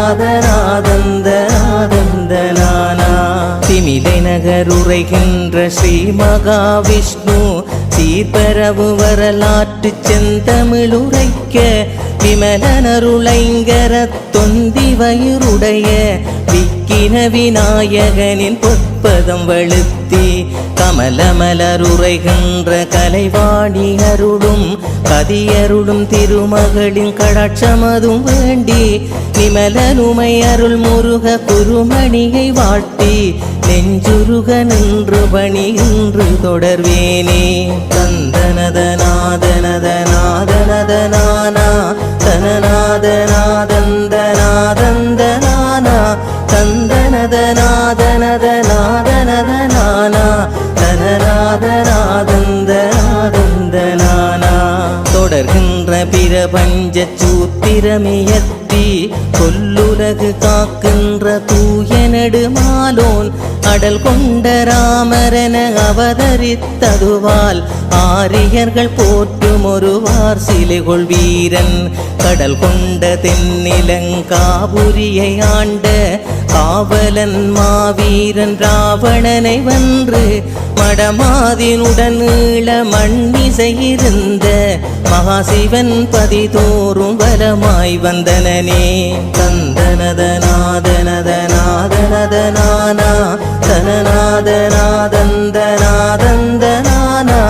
தனநாதநாதந்தநாதந்தநானா. திமிலை நகருரைகின்ற ஸ்ரீ மகாவிஷ்ணு சீர்பரவு வரலாற்று செந்தமிழுரைக்க விமலனருளைங்கர தொந்தி வயிறுடைய விக்கின விநாயகனின் பொற்பதம் வழுத்தி கமலமலருரைகின்ற கலைவாணி அருளும் கதியருளும் திருமகளின் கடாட்சமதும் வேண்டி நிமலனுமை அருள் முருக குருமணியை வாழ்த்தி நெஞ்சுருக நின்று பணிகின்று தொடர்வேனே. தந்தனதநாதனதநாதனதநானா தனநாதநாதந்தநாதந்தநானா தந்தனதநாதனதநாதனதநானா தனநாதநாதந்தநாதந்தநானா. தொடர்கின்ற பிரபஞ்ச சூத்திரமியற்றி கொல்லுலகு காக்கின்ற தூய நெடுமாலோன் அடல் கொண்ட ராமரென அவதரித்ததுவால் ஆரியர்கள் போற்றும் ஒருவார் சிலைகொள் வீரன் கடல் கொண்ட தென்னிலங்காபுரியை ஆண்ட காவலன் மாவீரன் ராவணனை வென்று மடமாதினுடன் ஈழ மண்ணிசையிருந்த மகாசிவன் பதிதோறும் வலமாய் வந்தனனே. தந்தனதநாதனதநாதனதநானா தனநாதநாதந்தநாதந்தநானா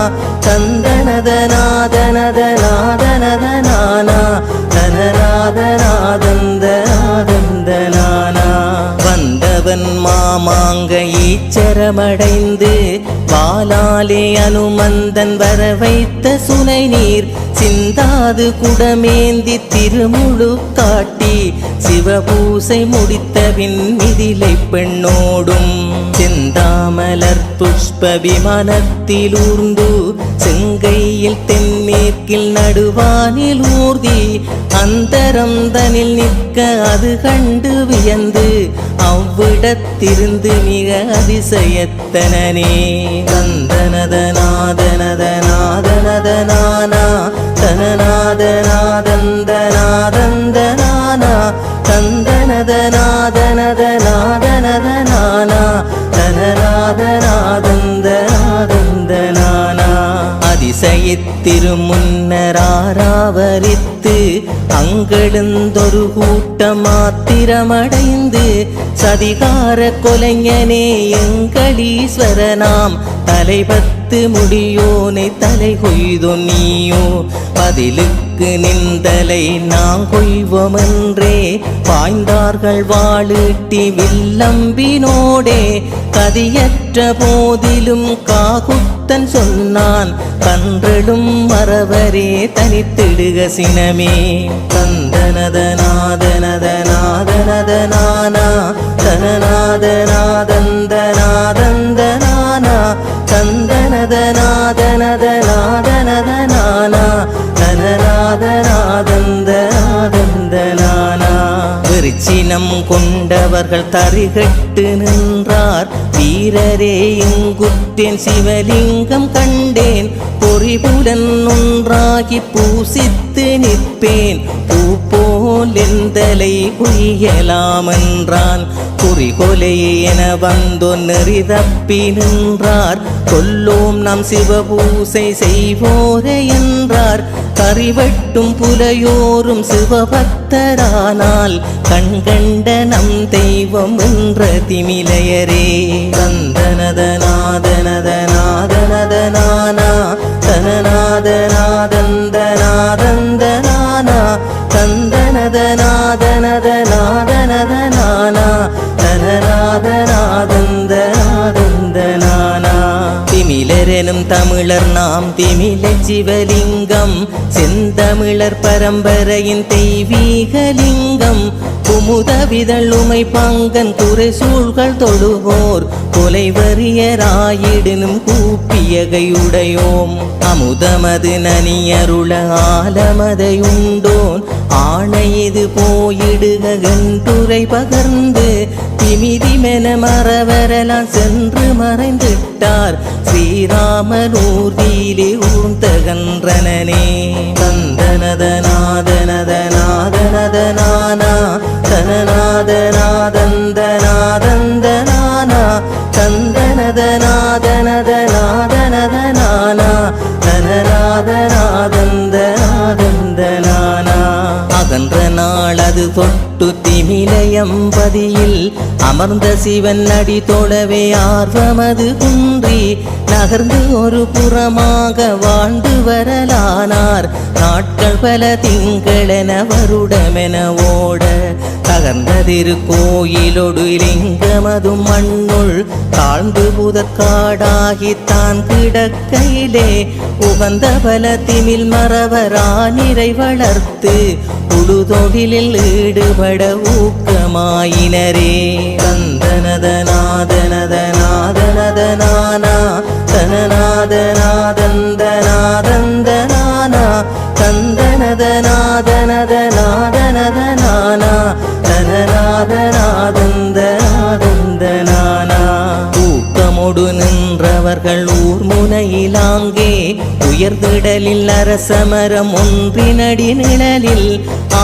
தந்தனதநாதனதநாதனதநானா தனநாதநாதந்தநாதந்தநானா. வந்தவன் மாமாங்க ஈச்சரமடைந்து வாளாலே அனுமந்தன் வர வைத்த சுனை நீர் சிந்தாது குடமேந்தி திருமுழு காட்டி சிவபூசை முடித்தபின் மிதிலை பெண்ணோடும் செந்தாமலர் புஷ்ப விமானத்தில் ஊர்ந்து செங்கையில் தென்மேற்கில் நடுவானில் ஊர்தி அந்தரம் தனில் நிற்க அது கண்டு வியந்து அவ்விடத்திருந்து மிக அதிசயத்தனனே. தந்தனதநாதனதநாதனதநானா தனநாதநாதந்தநாதந்தநானா தந்தனதநாதனதநாதனதநானா தனநாதநாதந்தநாதந்தநானா. அதிசயத்திரு முன்னராவரித்து அங்கெழுந்தொரு கூட்டம் மாத்திரமடைந்து சதிகார கொலைஞனே எங்களீஸ்வரனாம் தலைபத்து முடியோனை தலை கொய்தோ நீயோ பதிலுக்கு நின்றலை நான் கொய்வோமென்றே பாய்ந்தார்கள் வாழீட்டி வில்லம்பினோடே கதியற்ற போதிலும் காகுத்தன் சொன்னான் கன்றெழும் மறவரே தனித்திடுக சினமே. தந்தனதநாதனதநாதனதநானா தனநாதநாதந்தநாதந்தநானா தந்தனதநாதனதநாதனதநானா தனநாதநாதந்தநாதந்தநானா. விருச்சினம் கொண்டவர்கள் தரிகட்டு நின்றார் வீரரே இங்குற்றேன் சிவலிங்கம் கண்டேன் பொறிபுடன் ஒன்றாகி பூசித்து நிற்பேன் பூ போல் எந்தலை குய்யலாமென்றான். குறிகொலையே என வந்தோ நெறி தப்பி நின்றார் கொல்லோம் நாம் சிவபூசை செய்வோரே என்றார். கறிவெட்டும் புலையோரும் சிவபக்தரானால் கண்கண்ட நம் தெய்வம் என்ற திமிலையரே. தந்தனதநாதனதநாதனதநானா தனநாதநாதந்தநாதந்தநானா தந்தனதநாதனதநாதனதநானா தனநாதநாதந்தநாதந்தநானா. திமிலரெனும் தமிழர் நாம் திமிலை சிவலிங்கம் செந்தமிழர் பரம்பரையின் தெய்வீகலிங்கம் குமுதவிதழ் உமை பங்கன் குறை சூழ்கள் தொழுவோர் கொலைவரியராயிடனும் கூப்பியகையுடையோம் அமுதமது நனியருள ஆலமதையுண்டோன் ஆணை இது போயிடுக என்றுரை பகர்ந்து திமிதிமென மறவரெல்லாம் சென்று மறைந்திட்டார் ஸ்ரீராமனூர்தியிலே ஊர்ந்தகன்றனனே. தந்தனதநாதனதநாதனதநானா தனநா தனநாதநாதந்தநாதந்தநானா தந்தனதநாதனதநாதனதநானா தனநாதநாதந்தநாதந்தநானா அகன்ற நாள் அது தொட்டு திமிலயம்பதியில் அமர்ந்த சிவன் அடி தொழவே ஆர்வமது குன்றி நகர்ந்து ஒரு புறமாக வாழ்ந்து வரலானார். நாட்கள் பல திங்களென வருடமென ஓட தகர்ந்ததிரு கோயிலொடு லிங்கமதும் மண்ணுள் தாழ்ந்து புதற்காடாகி தான் கிடக்கையிலே உகந்த பல திமில் மரவரானிரை வளர்த்து உடுதொழிலில் ஈடுபட ஊக்கமாயினரே. தந்தனதநாதனதநாதனதநானா தனநாதநாதந்தநாதந்தநானா தந்தனதநாதனதநாதனதநானா தனநாதநாதந்தநாதந்தநானா ஊக்கமொடு நின்றவர்கள் ஊர் முனையிலாங்கே உயர்திடலில் அரசமரம் ஒன்றினடி நிழலில்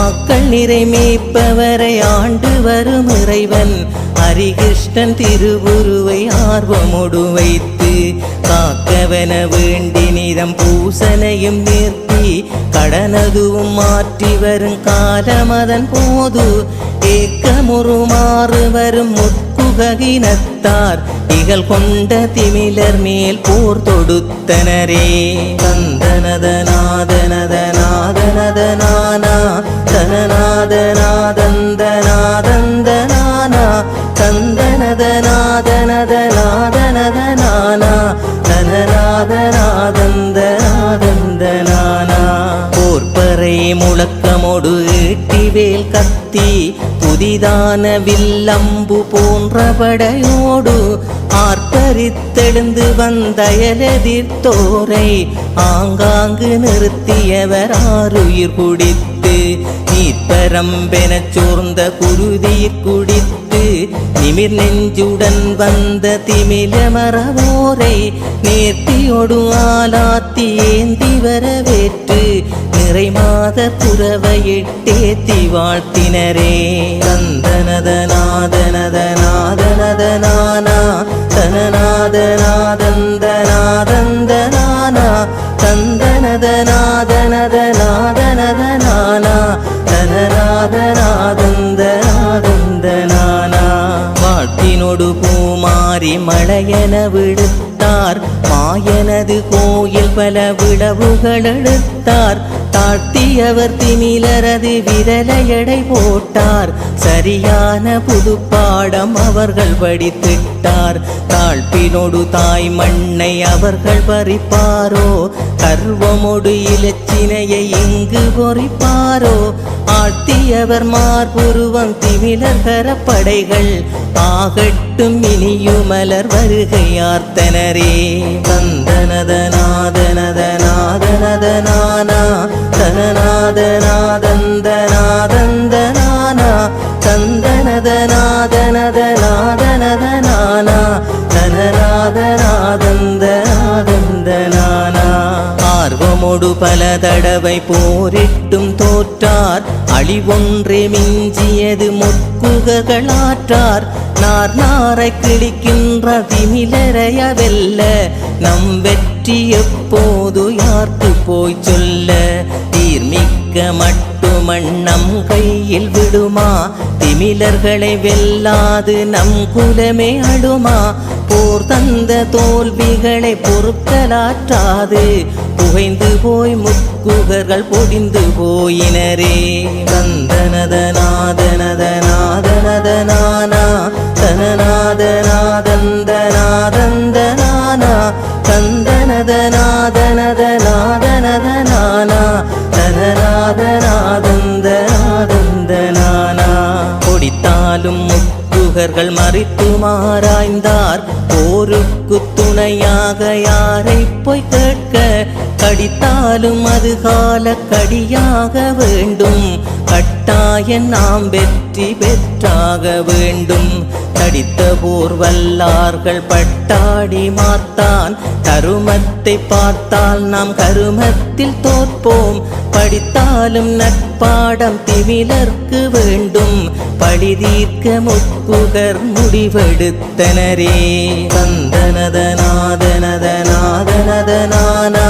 ஆக்கள் நிறை மேய்ப்பவரை ஆண்டு வரும் இறைவன் ஹரிகிருஷ்ணன் திருவுருவை ஆர்வமொடு வைத்து காக்கவன வேண்டி நிதம் பூசனையும் நிறுத்தி கடனதுவும் மாற்றி வரும் காலமதன் போது ஏக்கமுறுமாறு வரும் முற்குகினத்தார் இகழ் கொண்ட திமிலர் மேல் போர் தொடுத்தனரே. தந்தனதநாதனதநாதனதநானா தனநாதநாதந்தநாதந்தநானா தந்தனதநாதனதநாதனதநானா தனநாதநாதந்தநாதந்தநானா போர்ப்பறை முழக்கமொடு ஈட்டிவேல் கத்தி புதிதான வில்லம்பு போன்ற படையோடு ஆர்ப்பரித்தெழுந்து வந்தயலெதிர்த்தோரை ஆங்காங்கு நிறுத்தியவர் ஆருயிர் குடித்து நீர்பரம்பெனச் சோர்ந்த குருதியிற் குடித்து நிமிர் நெஞ்சுடன் வந்த திமில மரவோரை நேர்த்தியொடு ஆலாத்தி ஏந்தி வரவேற்று நிறை மாத புறவையிட்டேத்தி வாழ்த்தினரே. தந்தனதநாதனதநாதனதநானா தனநாதநாதந்தநாதந்தநானா தந்தனதநாதனதநாதனதநானா தனநாதநாதந்தநாதந்தநானா வாழ்த்தினொடு பூமாரி மழையென விடுத்தார் மாயனது கோயில் பல விளவுகள் எடுத்தார் தாழ்த்தியவர் திமிலரது விரலையடை போட்டார் சரியான புதுப்பாடம் அவர்கள் படித்திட்டார். தாழ்ப்பினொடு தாய் மண்ணை அவர்கள் பறிப்பாரோ கர்வமொடு இலச்சினையை இங்கு பொறிப்பாரோ ஆழ்த்தியவர் மார்புருவம் திமிலர் கரப்படைகள் ஆகட்டும் இனியுமலர் வருகையார்த்தனரே. தந்தனதநாதனதநாதனதநானா தனநாதநாதந்தநாதந்தநானா தந்தனதநாதனதநாதனதநானா தனநாதநாதந்தநாதந்தநானா ஆர்வமொடு பல தடவை போரிட்டும் தோற்றார் அழிவொன்றே மிஞ்சியது முற்குகளாற்றார் நார் நாரை கிழிக்கின்ற திமிலரைய வெல்ல நம் வெற்றி எப்போது யார்க்கு போய் சொல்ல தீர்மிக்க மட்டுமண் நம் கையில் விடுமா திமிலர்களை வெல்லாது நம் குலமே அழுமா போர் தந்த தோல்விகளை பொறுக்கலாற்றாது புகைந்து போய் முக்குகர்கள் பொடிந்து போயினரே. தந்தனதநாதனதநாதனதநானா தனநாதநாதந்தநாதந்தநானா தந்தனதநாதனதநாதனதநானா தனநாதநாதந்தநாதந்தநானா கொடித்தாலும் முக்குகர்கள் மறித்து மாறாய்ந்தார் போருக்கு துணையாக யாரை போய் கேட்க கடித்தாலும் அது கால கடியாக வேண்டும் கட்டாய நாம் வெற்றி பெற்றாக வேண்டும். தடித்த போர் வல்லார்கள் பட்டாடி மாத்தான் கருமத்தை பார்த்தால் நாம் கருமத்தில் தோற்போம் படித்தாலும் நட்பாடம் திமிலர்க்கு வேண்டும் பழி தீர்க்க முக்குகர் முடிவெடுத்தனரே. தந்தனதநாதனதநாதனதநானா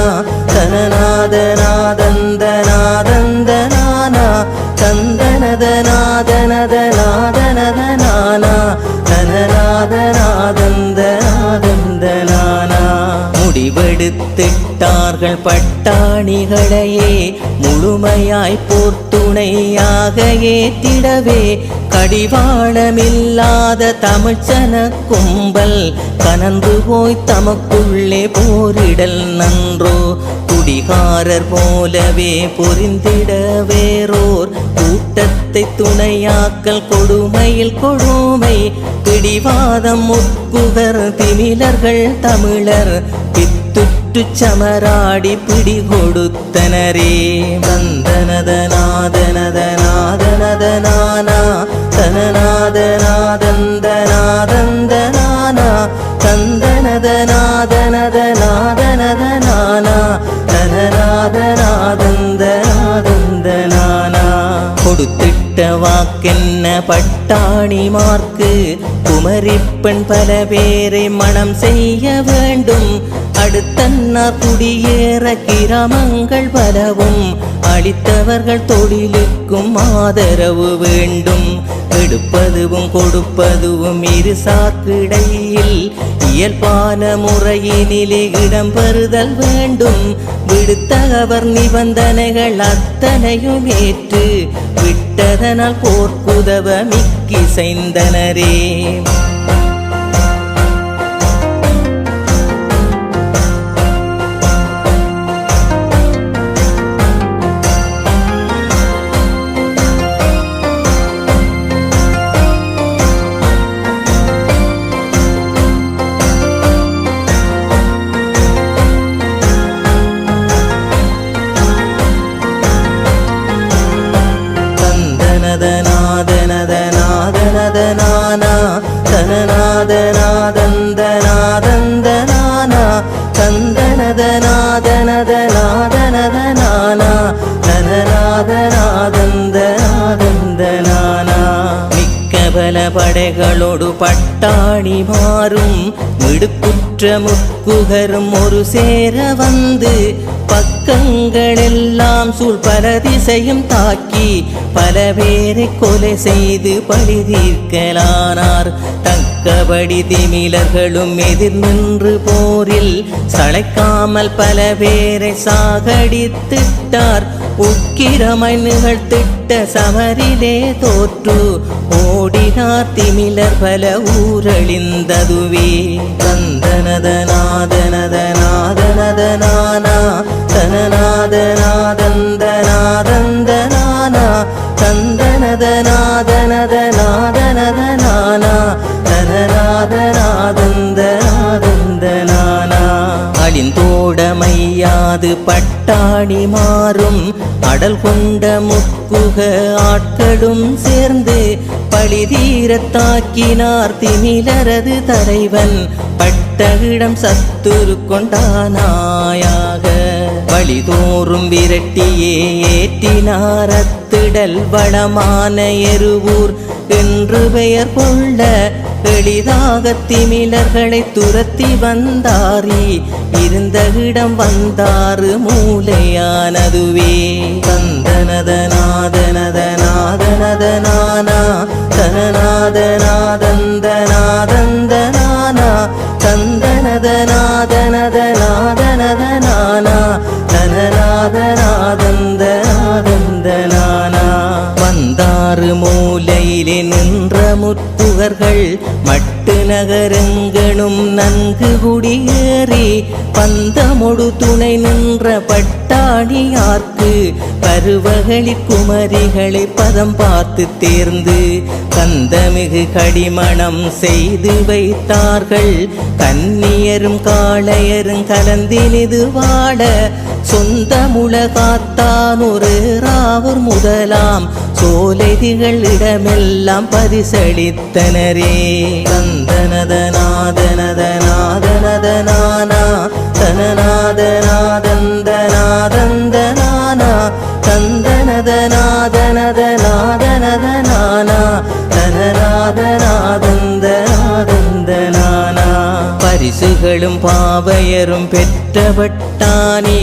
தனநாதநாதந்தநாதந்தநானா தந்தனதநாதனதநாதனதநானா தனநாதநாதந்தநாதந்தநானா. முடிவெடுத்திட்டார்கள் பட்டாணிகளையே முழுமையாய் போர்த்துணையாக ஏற்றிடவே. கடிவாளமில்லாத தமிழ்ச்சன கும்பல் கனந்து போய் தமக்குள்ளே போரிடல் நன்றோ. குடிகாரர் போலவே பொரிந்திட வேறோர் கூட்டத்தை துணையாக்கல் கொடுமையில் கொடுமை. பிடிவாதம் முக்குகர் திமிலர்கள் தமிழர் பித்துற்று சமராடி பிடி கொடுத்தனரே. தந்தனதநாதனதநாதனதநானா தனநாதநாதந்தநாதந்தநானா தந்தனதநாதனதநாதனதநானா தனநாதநாதந்தநாதந்தநானா. கொடுத்திட்ட வாக்கென்ன பட்டாணிமார்க்கு குமரிப்பெண் பல பேரை மணம் செய்ய வேண்டும். அடுத்தன்னார் குடியேற கிராமங்கள் பலவும் அளித்தவர்கள் தொழிலுக்கும் ஆதரவு வேண்டும். எடுப்பதுவும் கொடுப்பதுவும் இரு சாக்கிடையில் இயல்பான முறையினிலே இடம்பெறுதல் வேண்டும். விடுத்தவர் நிபந்தனைகள் அத்தனையும் ஏற்று விட்டதனால் போர்க்குதவ மிக்கிசைந்தனரே. தனநாதநாதனதநாதனதநானா தனநாதநாதந்தநாதந்தநானா தந்தனதநாதனதநாதனதநானா தனநாதநாதந்தநாதந்தநானா. மிக்க பல படைகளோடு பட்டாணி மாறும் மிடுக்குற்ற முக்குகரும் ஒரு சேர வந்து பக்கங்களெல்லாம் சூழ் பல திசையும் தாக்கி பல பேரை கொலை செய்து பழி தீர்க்கலானார். தக்கபடி திமிலர்களும் எதிர் நின்று போரில் சளைக்காமல் பல பேரை சாகடித்திட்டார். உக்கிரமாய் நிகழ்த்திட்ட சமரிலே தோற்று ஓடினார் திமிலர் பல ஊரழிந்ததுவே. தந்தனதநாதனதநாதனதநானா தனநாதநாதந்தநாதந்தநானா தந்தனதநாதனதநாதனதநானா தனநாதநாதந்தநாதந்தநானா. அழிந்தோடமையாது பட்டாணி மாறும் அடல் கொண்ட முக்குக ஆட்களும் சேர்ந்து பழிதீரத் தாக்கினார் திமிலரது தலைவன் பட்டகிடம் சத்துரு கொண்டானாயாக. வழிதோறும் விரட்டியே ஏற்றினார் அத்திடல் வளமான எருவூர் என்று பெயர் கொள்ள. எளிதாக திமிலர்களை துரத்தி வந்தாரி இருந்த இடம் வந்தாறு மூலையானதுவே. தந்தனதநாதனதநாதனதநானா தனநாதநாதந்தநாதந்தநானா தந்தனதநாதனதநாதனதநானா தனநாதநாதந்தநாதந்தநானா. வந்தாறு மூலையிலே நின்ற முற்புகர்கள் மட்டு நகரெங்கனும் நன்கு குடியேறி பந்தமொடு துணை நின்ற பட்டாணியார்க்கு பருவகளிற் குமரிகளை பதம் பார்த்து தேர்ந்து கந்தமிகு கடிமணம் செய்து வைத்தார்கள். கன்னியரும் காளையரும் கலந்தினிது வாட சொந்த முளகாத்தான் ஒரு ராவர் முதலாம் சோலைதிகள் இடமெல்லாம் பரிசளித்தனரே. தந்தனதநாதனதநாதனதநானா தனநாதநாதந்தநாதந்தநானா தந்தன தனநாதனதநாதனதநாதனா தனநாதநாதந்தநாதந்தனானா பரிசுகளும் பாவையரும் பெற்றவட்டானே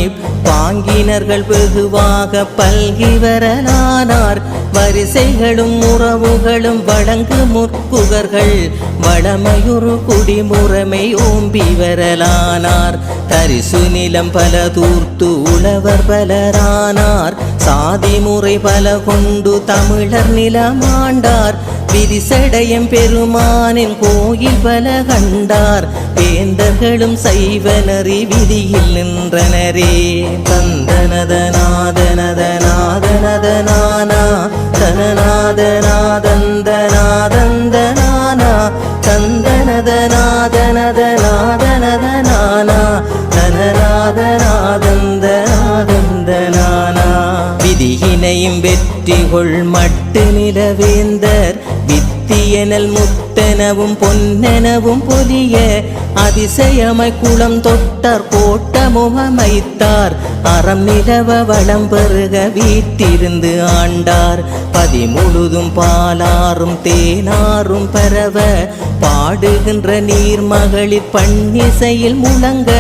பாங்கினர்கள் வெகுவாக பல்கி வரலானார் வரிசைகளும் உறவுகளும் வழங்கு முற்குகர்கள் வளமையுறு குடிமுறைமை ஓம்பி வரலானார் தரிசு நிலம் பல தூர்த்து உழவர் பலரானார் சாதி முறை பல கொண்டு தமிழர் நிலமாண்டார் விரிசடையம் பெருமானின் கோயில் பல கண்டார் வேந்தர்களும் சைவனறி விதியில் நின்றனரே தந்தனதநாதனதநாதனதனானா தனநாதநாதந்தநாதந்தனானா தந்தனதநாதனதநாதனதனானா தனநாதநாதந்தநாதந்தனானா விதியினையும் வெற்றிகொள் மட்டு நிலவேந்தர் வித்தியனல் முத்தனவும் பொன்னனவும் பொலிய அதிசயமாய் குளம் தொட்டார் கோட்டமுகமைத்தார் அறம் நிலவ வளம் பெருக வீட்டிருந்து ஆண்டார் பதி முழுதும் பாலாரும் தேனாரும் பரவ பாடுகின்ற நீர்மகளிர் பண்ணிசையில் முழங்க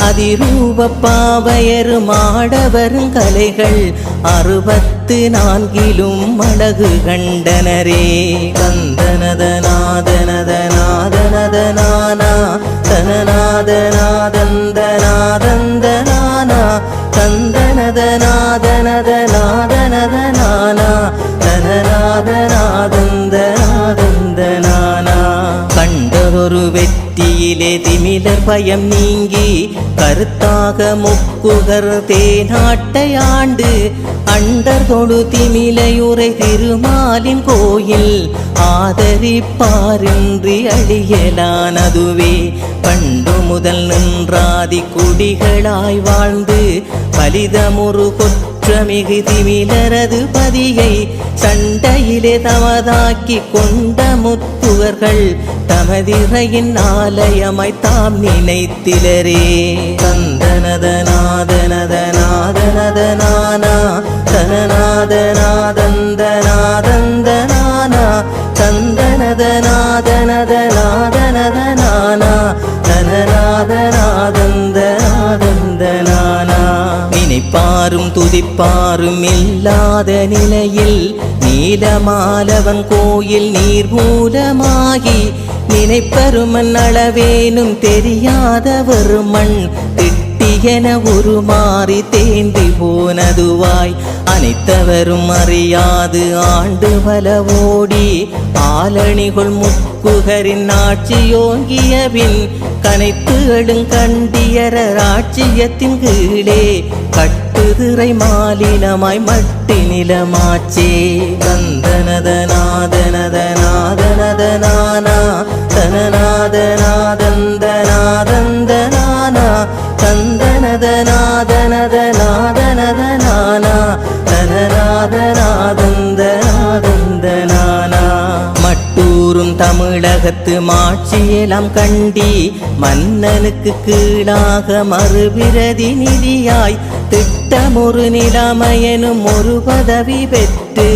அதிரூப பாவையரும் ஆடவரும் கலைகள் 64 அழகு கண்டனரே தந்தனதநாதனதநாதனதனானா தனநாதநாதந்தநாதந்தனானா தந்தனதநாதனதநாதனதனானா தனநாதநாதந்தநாதந்தனானா கண்டதொரு வெற்றியிலே திமிலர் பயம் நீங்கி கருத்தாக முக்குகர் தேநாட்டை ஆண்டு அண்டர் தொழு திமிலையுரை திருமாலின் கோயில் ஆதரிப்பாரின்றி அழியலானதுவே பண்டு முதல் நின்றாதி குடிகளாய் வாழ்ந்து பலிதமுறு கொற்றமிகு திமிலரது பதியை சண்டையிலே தமதாக்கி கொண்ட முத்துவர்கள் தமதிரையின் ஆலயமாய் தாம் நினைத்திலரே தந்தனதநாதனதநாதனதனானா தனநாதநாதந்தநாதந்தனானா தந்தனதநாதனதநாதனதனானா தனநாதநாதந்தநாதந்தனானா நினைப்பாரும் துதிப்பாரும் இல்லாத நிலையில் நீலமாலவன் கோயில் நீர் மூலமாகி நினைப்பருமன் அளவேனும் தெரியாத வருமண் திட்டியென உருமாறி தேந்தி போனதுவாய் அனைத்தவரும் அறியாது ஆண்டு பல ஓடி ஆலணிகள் முக்குகரின் ஆட்சியோங்கிய பின் கனைத்து எழுங்கண்டியர ராட்சியத்தின் கீழே கட்டுதிரை மாலினமாய் மட்டி நிலமாச்சே தந்தனதநாதனதநாதனதனானா தனநாதநாதந்தநாதந்தனானா தந்தனதநாதனதநாதனதனானா தனநாதநாதந்தநாதந்தனானா மட்டூரும் தமிழகத்து மாட்சியெல்லாம் கண்டி மன்னனுக்கு கீழாக மறுபிரதி நிதியாய் திட்டமொரு நிலைமையெனும் ஒரு பதவி பெற்று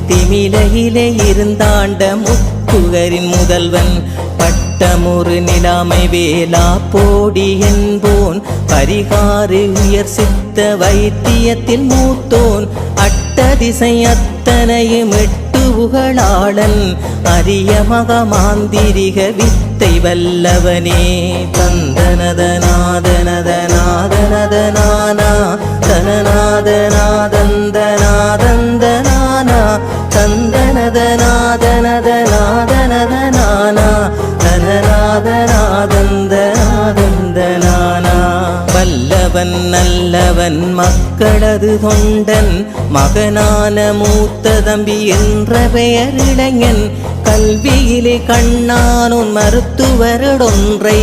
திமிலையிலே இருந்தாண்ட முத்துகரின் முதல்வன் பட்டமொரு நிலைமை வேலா போடி என்போன் பரிகாறு உயர் சித்த வைத்தியத்தில் மூத்தோன் அட்டதிசை அத்தனையும் புகழாளன் அரிய மகமாந்திரிக வித்தை வல்லவனே தந்தனதநாதனதநாதனதனானா தனநாதநாதந்தநாதந்தனானா தந்தனதநாதனதநாதனதனானா தனநாதநாதந்தநாதந்தனானா வல்லவன் நல்லவன் மக்களது தொண்டன் மகனான மூத்த தம்பி என்ற பெயர் இளைஞன் கல்வியிலே கண்ணானோன் மருத்துவரடொன்றை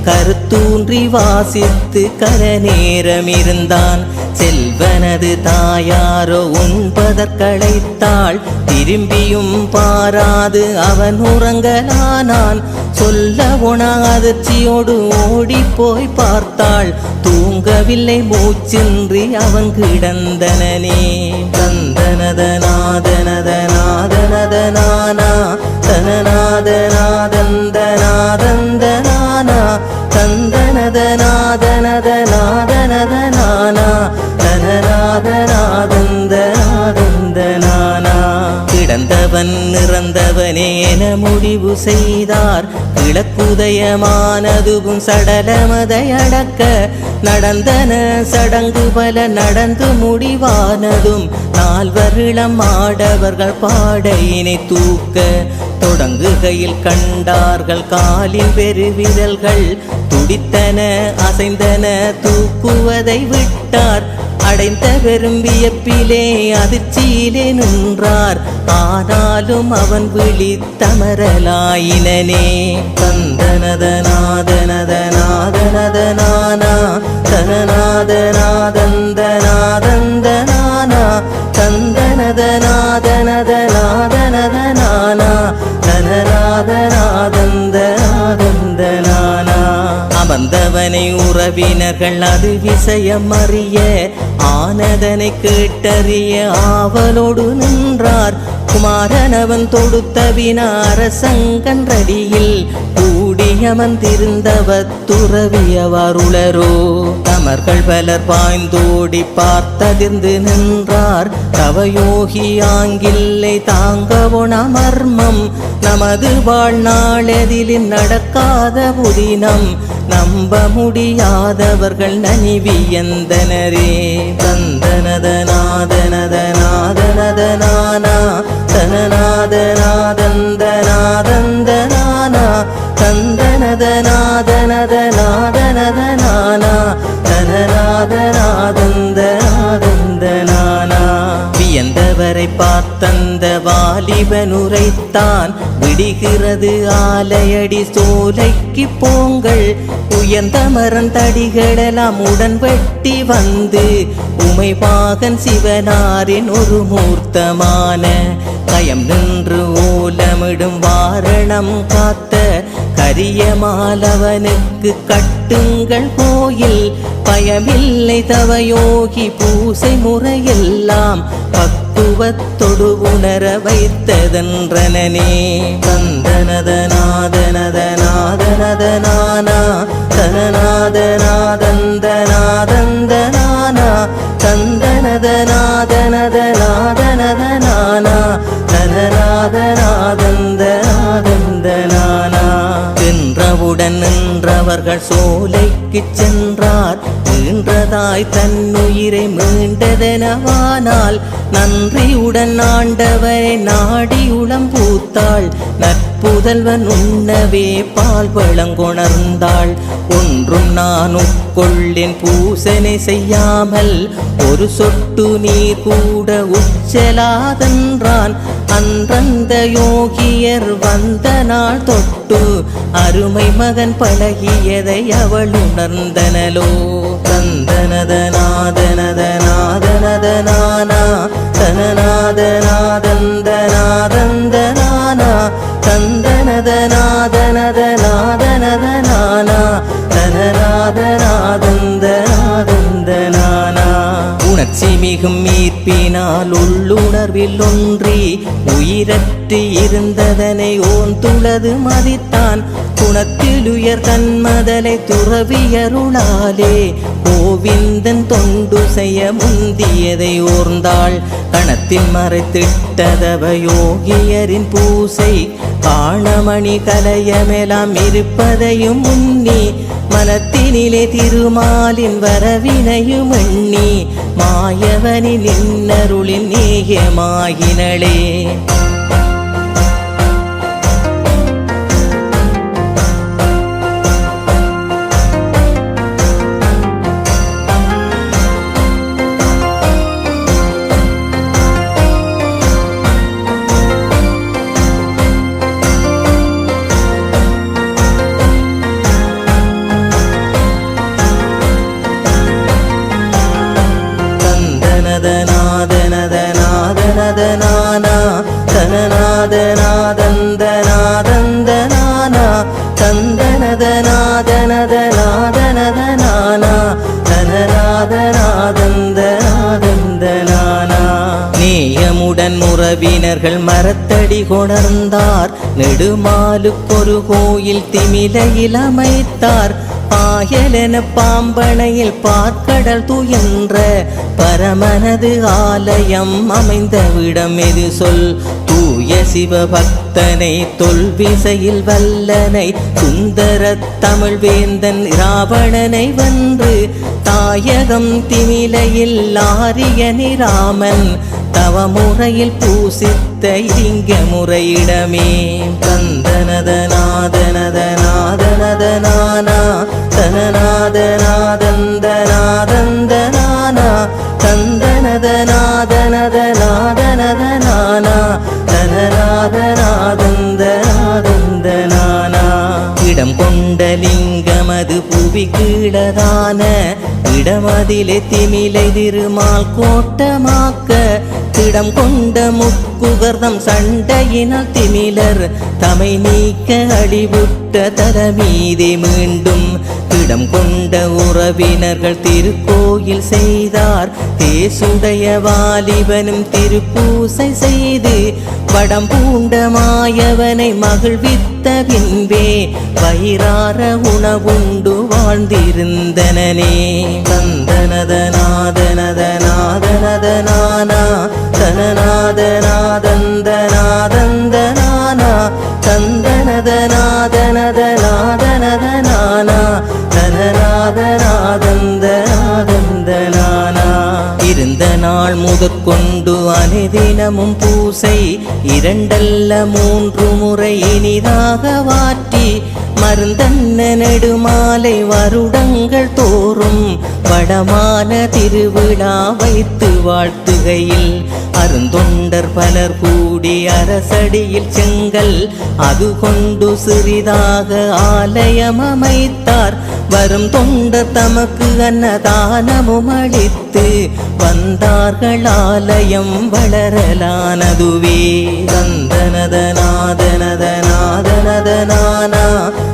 கருத்தூன்றி வாசித்து கர நேரம் இருந்தான் செல்வனது தாயாரோ உண்பதற்கழைத்தாள், திரும்பியும் பாராது அவன் உறங்கலானான். சொல்ல உண அதிர்ச்சியோடு ஓடி போய் பார்த்தாள், தூங்கவில்லை மூச்சின்றி அவன் கிடந்தனே. தந்தனதநாதனதநாதனதனானா தனநாதநாதந்தநாதந்தனானா தந்தனதநாதனதநாதனதனானா தனநாதநாதந்தநாதந்தனானா. கிடந்தவன் இறந்தவனே என முடிவு செய்தார், கிழக்குதயமானதுவும் சடலமதை அடக்க நடந்தன சடங்கு பல நடந்து முடிவானதும், நால்வர் இளம் ஆடவர்கள் பாடையினை தூக்க தொடங்குகையில் கண்டார்கள் காலின் பெருவிரல்கள் துடித்தன அசைந்தன, தூக்குவதை விட்டார். அடைந்த பெரும் வியப்பிலே அதிர்ச்சியிலே நின்றார், ஆனாலும் அவன் விழித்தமரலாயினே. தந்தனதநாதனதநாதனதனானா தனநாதநாதந்தநாதந்தனானா தந்தனதநாதனதநாதனதனானா தனநாதநாதந்தநாதந்தனானா. அமர்ந்தவனை உறவினர்கள் அது விஷயம் அறிய ஆனதனை கேட்டறிய ஆவலோடு நின்றார். குமாரனவன் தொடுத்த வினாரசங்கன்றடியில் கூடியமர்ந்திருந்தவர் துறவியவருளரோ. தமர்கள் பலர் பாய்ந்தோடி பார்த்ததிர்ந்து நின்றார், தவயோகி ஆங்கில்லை தாங்கவுண மர்மம். நமது வாழ்நாளெதிலில் நடக்காத புதினம், நம்ப முடியாதவர்கள் நனிவியந்தனரே. தந்தனதநாதனதநாதனதனானா தனநாதநாதந்தநாதந்தனானா தந்தனதநாதனதநாதனதனானா தனநாதநாதந்தநாதந்தனானா. வியந்தவரை பார்த்தந்த வாலிபன் உரைத்தான், விடுகிறது ஆலையடி சோலைக்கு போங்கள். உயர்ந்த மரந்தடிகளெல்லாம் உடன் வெட்டி வந்து உமைபாகன் சிவனாரின் ஒரு மூர்த்தமான கயம் நின்று ஓலமிடும் வாரணம் காத்த கரியமாலவனுக்கு கட்டுங்கள் கோயில். பயமில்லை தவயோகி பூசை முறையெல்லாம் பக்குவத்தொடு உணர வைத்ததென்றனே. தந்தனதநாதனதநாதனதனானா தனநாதநாதந்தநாதந்தனானா தந்தனதநாதனதநாதனதனானா தனநாதநாதந்தநாதந்தனானா. நின்றவுடன் நின்றவர்கள் சோலைக்கு சென்றார், மீன்றதாய் தன்னுயிரை மீண்டதெனவானால் நன்றியுடன் ஆண்டவரை நாடியுளம் பூத்தாள். நற்புதல்வன் உண்ணவே பால் வளங்கொணர்ந்தாள். ஒன்றும் நான் உட்கொள்ளேன் பூசனை செய்யாமல், ஒரு சொட்டு நீர் கூட உச்சலாதென்றான். அன்றந்த யோகியர் வந்த நாள் தொட்டு அருமை மகன் பழகியதை அவள் உணர்ந்தனலோ. தந்தனதநாதனதநாதனதனானா தனநாதநாதந்தநாதந்தனானா தந்தனதநாதனதநாதனதனானா தனநாதநாதந்தநாதந்தனானா. உணர்ச்சி மிகும் மீட்பினால் உள்ளுணர்வில் ஒன்றி உயிரற்று இருந்ததனை ஓந்துளது மதித்தான். குணத்தில் உயர் தன்மதலை துறவியருளாலே கோவிந்தன் தொண்டு செய்ய முந்தியதை ஓர்ந்தாள். கணத்தில் மறைத்திட்டதவ யோகியரின் பூசை காணமணி கலையமெல்லாம் இருப்பதையும் முன்னி, மனத்தினிலே திருமாலின் வரவினையும் எண்ணி மாயவனின் இன்னருளின் நேயமாகினளே. தந்தனானா தந்தனதநாதனதநாதனதனானா தனநாதநாதந்தனாதந்தனானா. நேயமுடன் உறவினர்கள் மரத்தடி கொணர்ந்தார், நெடுமாலுக்கொரு கோயில் திமிலையில் அமைத்தார். பாயலென பாம்பனையில் பார்க்கடல் துயன்ற பரமனது ஆலயம் அமைந்த விடம் எது சொல். தூய சிவபக்தனை தொல்விசையில் வல்லனை சுந்தர தமிழ் வேந்தன் இராவணனை வென்று தாயகம் திமிலையில் ஆரியனி ராமன் தவமுறையில் பூசித்த இங்க முறையிடமே. தந்தனதநாதனதநாதனதனானா தனநாதநாதந்தனாதந்தனானா தந்தனதநாதனதநாதனதனானா தனநாதநாதந்தனாதந்தனானா. இடம் கொண்ட லிங்கமது புவி கீழதான இடமதிலே திமிலை திருமால் கோட்டமாக்க திடம் கொண்ட முக்குகர்தம் சண்டையினால் திமிலர் தமை நீக்க அடிபுட்ட தலமீதே மீண்டும் இடம் கொண்ட உறவினர்கள் திருக்கோயில் செய்தார். தேசுடைய வாலிபனும் திருப்பூசை செய்து வடம் பூண்ட மாயவனை மகிழ்வித்த பின்பே வயிறார உணவுண்டு வாழ்ந்திருந்தனனே. தந்தனதநாதனதநாதனதனானா தனநாதநாதந்தனாதந்தனானா தந்தனதநாதனதநாதனதனானா தனநாதநாதந்தனாதந்தனானா. இருந்த நாள் முதற்கொண்டு அனுதினமும் பூசை 2 அல்ல 3 முறை இனிதாக வாற்றி மருந்தன்ன நெடுமாலை வருடங்கள் தோறும் வடமான திருவிழா வைத்து வாழ்த்துகையில் அருந்தொண்டர் பலர் கூடி அரசடியில் செங்கல் அது கொண்டு சிறிதாக ஆலயம் அமைத்தார். வரும் தொண்டர் தமக்கு அன்னதானமும் அளித்து வந்தார்கள், ஆலயம் வளரலானதுவே. தந்தனதநாதனதநாதனதனானா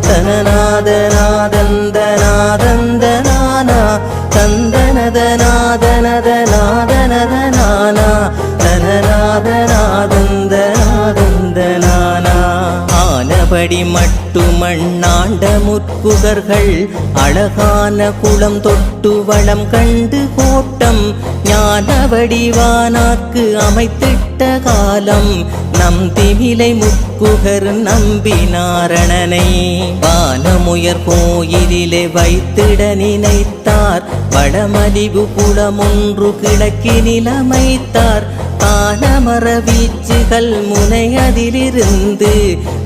தனநாதநாதந்தனாதந்தனானா தந்தனதநாதனதநாதனதனானா தனநாதநாதந்தனாதந்தனானா. ஆனபடி மட்டு மண்ணாண்ட முற்குகர்கள் அழகான குளம் தொட்டு வளம் கண்டு கோட்டம் ஞானவடிவானாக்கு அமைத்திட்ட காலம் நம் திமிலை முக்குகர் நம்பினாரணனை வானமுயர் கோயிலிலே வைத்திட நினைத்தார். வடமலிவு குளமொன்று கிழக்கினில் அமைத்தார். ஆனமர வீச்சுகள் முனையதிலிருந்து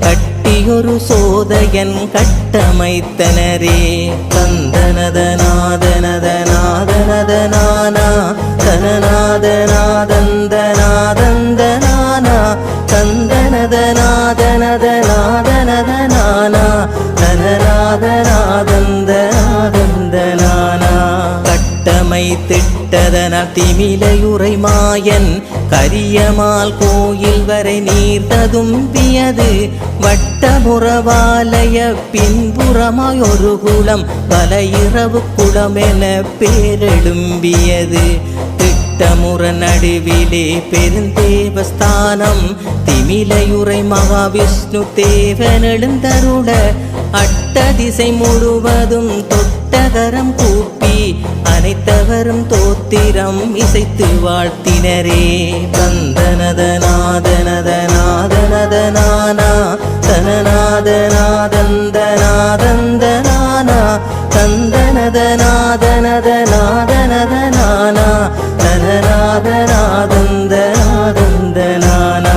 கட்டியொரு சோதையன் கட்டமைத்தனரே. தந்தனதநாதனதநாதனதனானா தனநாதநாதந்தனாதந்தனானா தந்தனதநாதனதநாதனதனானா தனநாதநாதந்தனாதந்தனானா. கட்டமை திட்டதனால் திமிலையுரை மாயன் கரியமால் கோயில் வரை நீர் ததும்பியது. வட்டமுறவாலய பின்புறமாய் ஒரு குளம் பல இரவு குளம் என பேரெழும்பியது. திட்டமுற நடுவிலே பெருந்தேவஸ்தானம் திமிலையுரை மகாவிஷ்ணு தேவன் எழுந்தருள அட்டதிசை முழுவதும் தொட்டகரம் கூப்பி அனைத்தவரும் தோத்திரம் இசைத்து வாழ்த்தினரே. தந்தனதநாதனதநாதனதனானா தனநாதநாதந்தனாதந்தனானா தந்தனதநாதனதநாதனதனானா தனநாதநாதந்தனாதந்தனானா.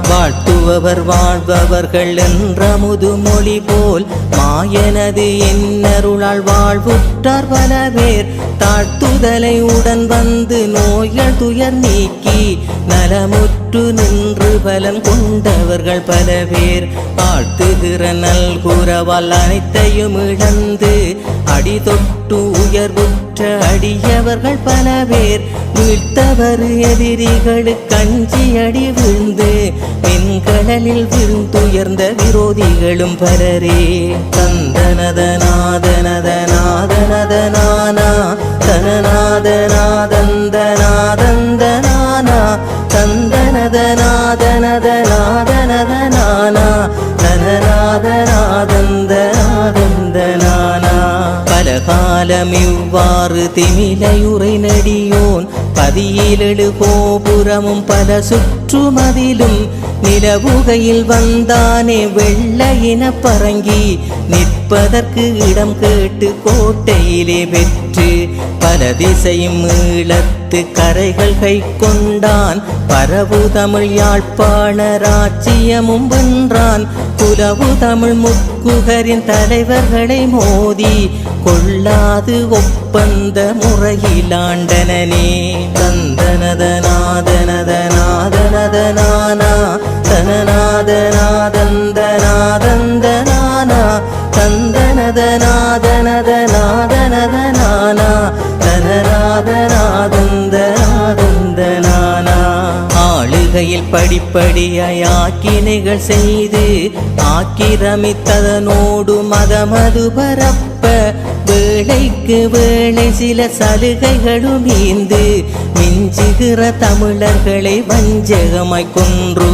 வாழ்த்துபவர் வாழ்பவர்கள் என்ற முதுமொழி போல் மாயனது என்னருளால் வாழ்வுற்றார் பல பேர். தாழ்த்துதலை உடன் வந்து நோய்கள் துயர் நீக்கி நலமுற்று நின்று பலன் கொண்டவர்கள் பல பேர். ஆழ்த்துகிற அஞ்சுகிற நல்குரவால் அனைத்தையும் இழந்து அடிதொட்டு உயர்வுற்ற அடியவர்கள் பல பேர் வீழ்த்தவர் எதிரிகளுக்கு அஞ்சி அடி விழுந்து வெண்கடலில் விழுந்துயர்ந்த விரோதிகளும் பலரே. தந்தனதநாதனதநாதனதனானா தனநாதநாதந்தநாதந்தனானா தந்தனதநாதனதநாதனதனானா தனநாதநாதந்தநாதந்தனானா. பலகாலம் இவ்வாறு திமிலையுரை நடியோன் பதியிலெழு கோபுரமும் பல சுற்றுமதிலும் நிலவுகையில் வந்தானே வெள்ளையின பரங்கி நிற்பதற்கு இடம் கேட்டு கோட்டையிலே வெற்று பல திசையும் ஈழத்து கரைகள் கை கொண்டான் பரவு தமிழ் யாழ்ப்பாண ராச்சியமும் வென்றான் புலவு தமிழ் முக்குகரின் தலைவர்களை மோதி கொள்ளாது ஒப்பந்த முறையிலாண்டனே. தந்தனதநாதனதநாதனதனானா தனநாதநாதந்தநாதந்தனானா தந்தனதநாதனதநாதனதனானா தனநாதநாதந்தநாதந்தனானா. ஆளுகையில் படிப்படியாய் ஆக்கினைகள் செய்து ஆக்கிரமித்ததனோடு மதமது பரப்ப வேளைக்கு வேளை சில சலுகைகளும் ஈந்து மிஞ்சுகிற தமிழர்களை வஞ்சகமாய் கொன்று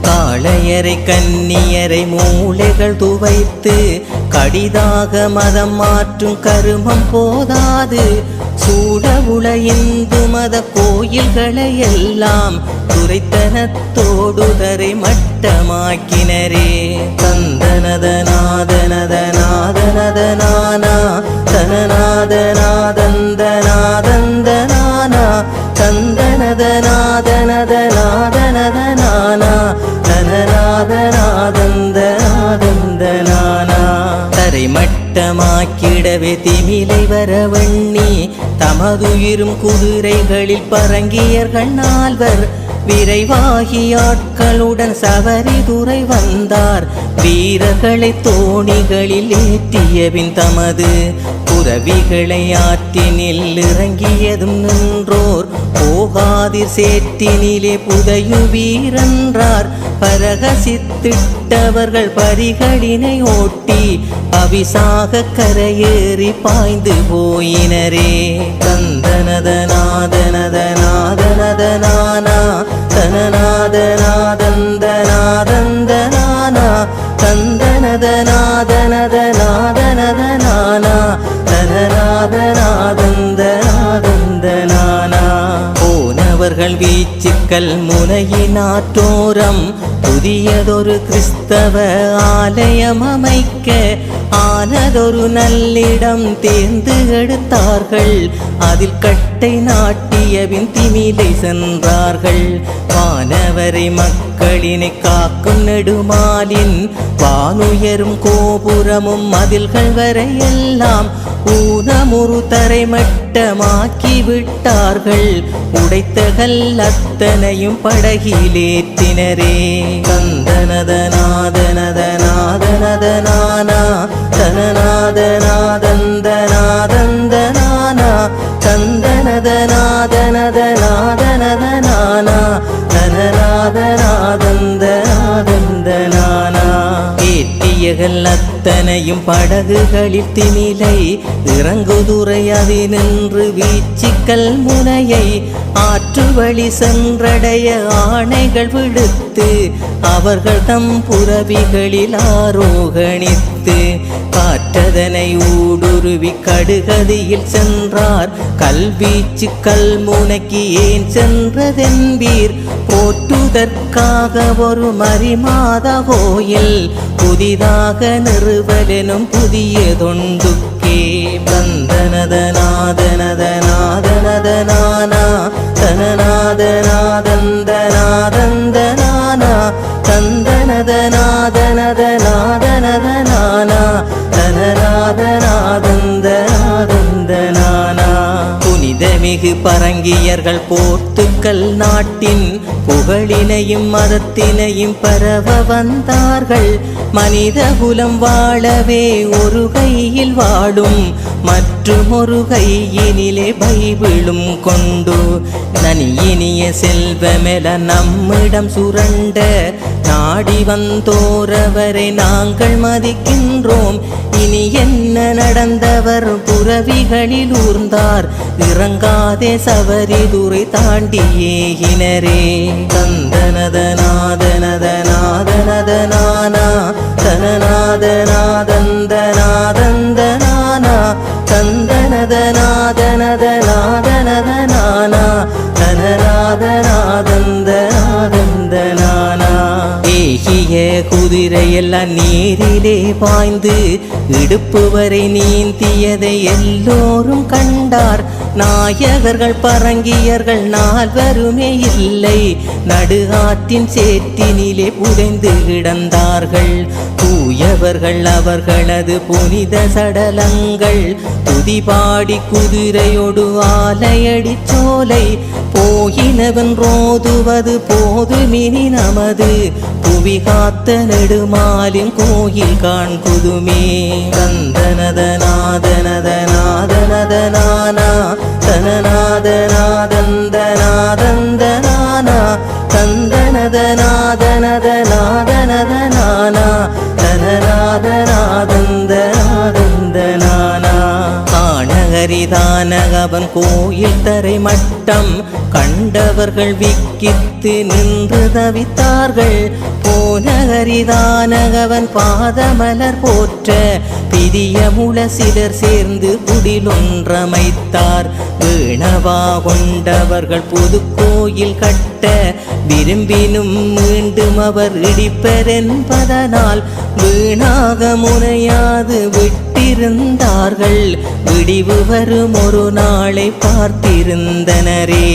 காளையரை கன்னியரை மூளைகள் துவைத்து கடிதாக மதம் மாற்றும் கருமம் போதாது சூடவுள இந்து மத கோயில்களை எல்லாம் துரைத்தனத்தோடுதரை மட்டமாக்கினரே. தந்தனதநாதனதநாதனதனானா தனநாதநாதந்தநாதந்தனானா தந்தனதநாதனதநாதனதனானா தனநாதநாதந்தநாதந்தனானா. தரைமட்டமாக்கிடவே திமிலை வரவண்ணி தமதுயிரும் குதிரைகளில் பரங்கியர்கள் நால்வர் விரைவாகி ஆட்களுடன் சவரிதுரை வந்தார் வீரர்களை தோணிகளில் ஏற்றியபின் தமது புறவிகளை ஆற்றினில் இறங்கியதும் நின்றோர் போகாதிர் சேற்றினிலே புதையு வீரன்றார் பரகசித்திட்டவர்கள் பரிகளினை ஓட்டி அவிசாக கரையேறி பாய்ந்து போயினரே. தந்தனதநாதனதநாதனதனானா தனநாதநாதந்தநாதந்தனானா தந்தனதநாதனதநாதனதனானா தனநாதநாதந்தநாதந்தனானா. போனவர்கள் வீச்சுக்கள் முனையினாற்றோரம் புதியதொரு கிறிஸ்தவ ஆலயம் அமைக்க ஆனதொரு நல்லிடம் தேர்ந்து எடுத்தார்கள் அதில் கட்டை நாட்டியபின் திமிலை சென்றார்கள். வானவரை மக்களினை காக்கும் நெடுமாலின் வானுயரும் கோபுரமும் மதில்கள் வரையெல்லாம் ஊனமுறு தரைமட்டமாக்கி விட்டார்கள் உடைத்தகள் அத்தனையும் படகிலேற்றினரே. தந்தனதநாதனதநாதனதனானா தனநாதநாதந்தநாதந்தனானா தந்தனதநாதனதநாதனதனானா தனநாதநாதந்தநாதந்தனானா. ஏற்றியகள் அத்தனையும் படகுகளில் திமிலை இறங்குதுறை அதினின்று வீச்சிக்கல் முனையை ஆற்று வழி சென்றடைய ஆணைகள் விடுத்து அவர்கள் தம் புறவிகளில் ஆரோகணித்து காற்றதனை ஊடுருவி கடுகதியில் சென்றார். கல்வீச்சு கல்முனைக்கு ஏன் சென்றதென்பீர் போற்றுதற்காக ஒரு மரிமாத கோயில் புதிதாக நிறுவலெனும் புதிய தொண்டுக்கே. தந்தனதநாதனதநாதனதனானா தனநாதநாதந்தநாதந்தனானா தந்தனதநாதனதநாதனதனானா தனநாதநாதந்தநாதந்தனானா. புனிதமிகு பரங்கியர்கள் போர்த்துக்கல் நாட்டின் புகழினையும் மதத்தினையும் பரவ வந்தார்கள். மனித குலம் வாழவே ஒரு கையில் வாழும் மற்றும் ஒரு கையினிலே பைபிளும் கொண்டு நனியினிய செல்வமெல நம்மிடம் சுரண்ட நாடி வந்தோரவரை நாங்கள் மதிக்கின்றோம். இனி என்ன நடந்தவர் புறவிகளில் ஊர்ந்தார், இறங்காதே சவரிதுரை தாண்டியே இனரே. தந்தனதநாதனதநாதனதநானா தனநாதநாதந்தநாதந்தநானா தந்தனதநாதனதநாதனதநானா தனநாதநாதந்தநாதந்தநானா. ஏகிய குதிரையெல்லாம் நீரிலே பாய்ந்து இடுப்பு வரை நீந்தியதை எல்லோரும் கண்டார். நாயகர்கள் பரங்கியர்கள் நால்வருமே இல்லை, நடுகாட்டின் சேற்றினிலே புதைந்து கிடந்தார்கள். தூயவர்கள் அவர்களது புனித சடலங்கள் துதிபாடி குதிரையோடு ஆலையடி சோலை போயினவன் ரோதுவது போதுமினி நமது புவி காத்த நெடுமாலின் கோயில் காண்குதுமே. தந்தனதநாதனதநாதனதநானா தனநாதநாதந்தநாதந்தநானா தந்தனதநாதனதநாதனதநானா தனநாதநாதந்தநாதந்தநானா. காணகரிதானகவன் கோயில் தரை மட்டம் கண்டவர்கள் விக்கித்து நின்று தவித்தார்கள். போனகரிதானகவன் பாதமலர் போற்ற பிரியமுள சிலர் சேர்ந்து குடிலொன்றமைத்தார். வீணவா கொண்டவர்கள் புது கோயில் கட்ட விரும்பினும் மீண்டும் அவர் இடிப்பரென்பதனால் வீணாக முனையாது விட்டிருந்தார்கள். விடிவு வரும் ஒரு நாளை பார்த்திருந்தனரே.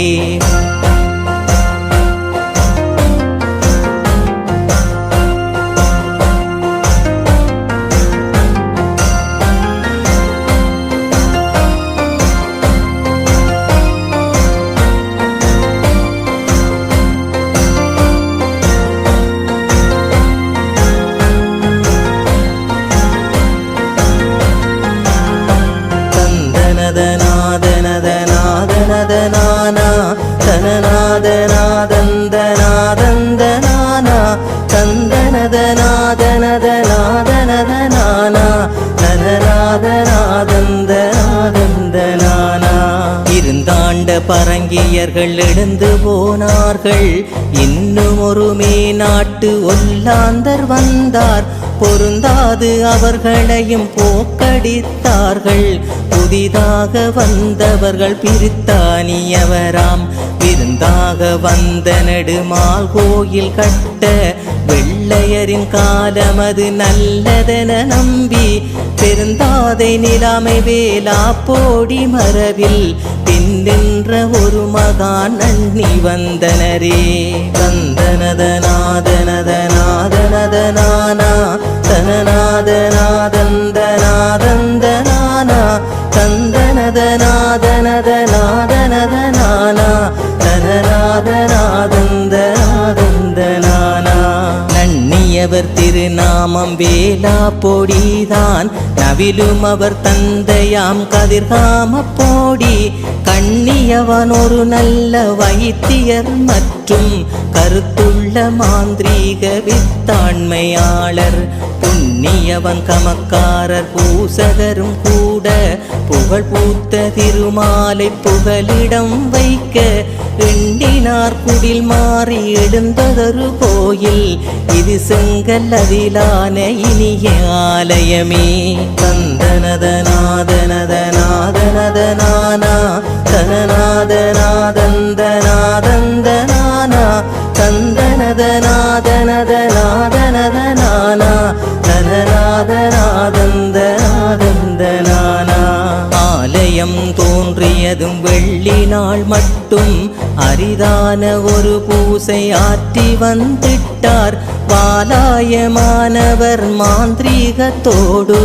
தனநாதநாதனதநாதனதநானா தனநாதநாதந்தநாதந்தநானா தந்தனதநாதனதநாதனதநானா தனநாதநாதந்தநாதந்தநானா. இருந்தாண்ட பரங்கியர்கள் எழுந்து போனார்கள். இன்னும் ஒரு மேநாட்டு ஒல்லாந்தர் வந்தார். பொருந்தாது அவர்களையும் போக்கடித்தார்கள். புதிதாக வந்தவர்கள் பிரித்தானியவராம். விருந்தாக வந்த நெடுமால் கோயில் கட்ட வெள்ளையரின் காலமது நல்லதென நம்பி பெருந்தாதை நிலைமை வேலா போடி மரபில் பின்னின்ற ஒரு மகான் அண்ணி வந்தனரே. தந்தனதநாதனதநாதனதநானா தனநாதநாதந்தநாதந்தநானா தந்தனதநாதனதநாதனதநானா தனநாதநாதந்தநாதந்தநானா. நன்னியவர் திருநாமம் வேலா பொடிதான், நவிலும் அவர் தந்தையாம் கதிர்காம போடி. கண்ணியவன் ஒரு நல்ல வைத்தியர் மற்றும் கருத்துள்ள மாந்திரீக வித்தாண்மையாளர். புண்ணியவன் கமக்காரர் பூசகரும் கூட புகழ் பூத்த திருமாலை புகலிடம் வைக்க எண்ணினார். குடில் மாறி எழுந்ததொரு கோயில் இது செங்கல் அதிலான இனிய ஆலயமே. தந்தனதநாதனதநாதனதநானா தனநாதநாதந்தநாதந்தநானா தந்தனதநாதனதநாதனதநானா தனநாதநாதந்தநாதந்தநானா. ஆலயம் தோன்றியதும் வெள்ளி நாள் மட்டும் அரிதான ஒரு பூசை ஆற்றி வந்திட்டார். பாலாயமானவர் மாந்திரீகத்தோடு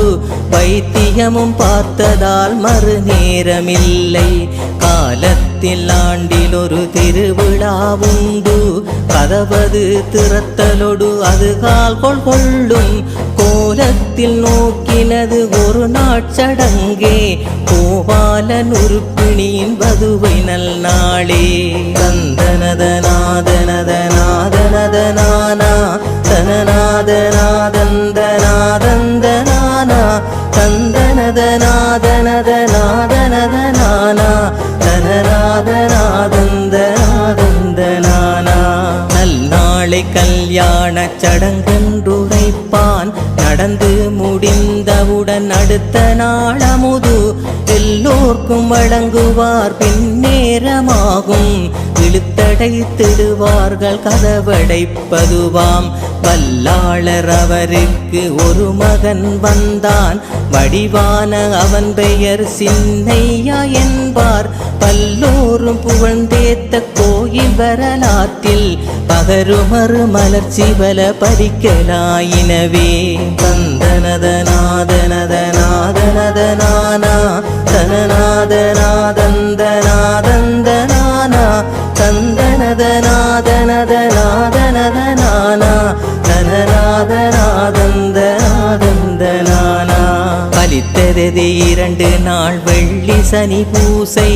வைத்தியமும் பார்த்ததால் மறுநேரமில்லை. காலத்தில் ஆண்டில் ஒரு திருவிழா உண்டு, கதவது திறத்தலொடு அது கால்கொள் கொள்ளும். கோலத்தில் நோக்கினது ஒரு நாட்சடங்கே, கோபாலன் உருப்பிணியின் வதுவை நல் நாளே. தந்தனதநாதனதநாதனதனானா தனநாதநாதந்தநாதந்தனானா தந்தனதநாதனதநாதனதனானா தனநாதநாதந்தநாதந்தனானா. நல்நாளை கல்யாண சடங்கென்றுரைப்பான், நடந்து முடிந்தவுடன் அடுத்த நாள் அமுது எல்லோர்க்கும் வழங்குவார். பின்னேரமாகும் இழுத்தடைத்திடுவார்கள் கதவடைப்பதுவாம். வல்லாளர் அவருக்கு ஒரு மகன் வந்தான், வடிவான அவன் பெயர் சின்னையா என்பார். பல்லோரும் புகழ்ந்தேத்த கோயில் வரலாற்றில் பகருமறு மலர்ச்சி பல பறிக்கலாயினவே. தந்தனதநாதனதநாதனதனானா தனநாதநாதந்தநாதந்தனானா தந்தனதநாதனதநாதனதனானா தனநாதநாதந்தநாதந்தனானா. பலித்தது 2 நாள் வெள்ளி சனி பூசை,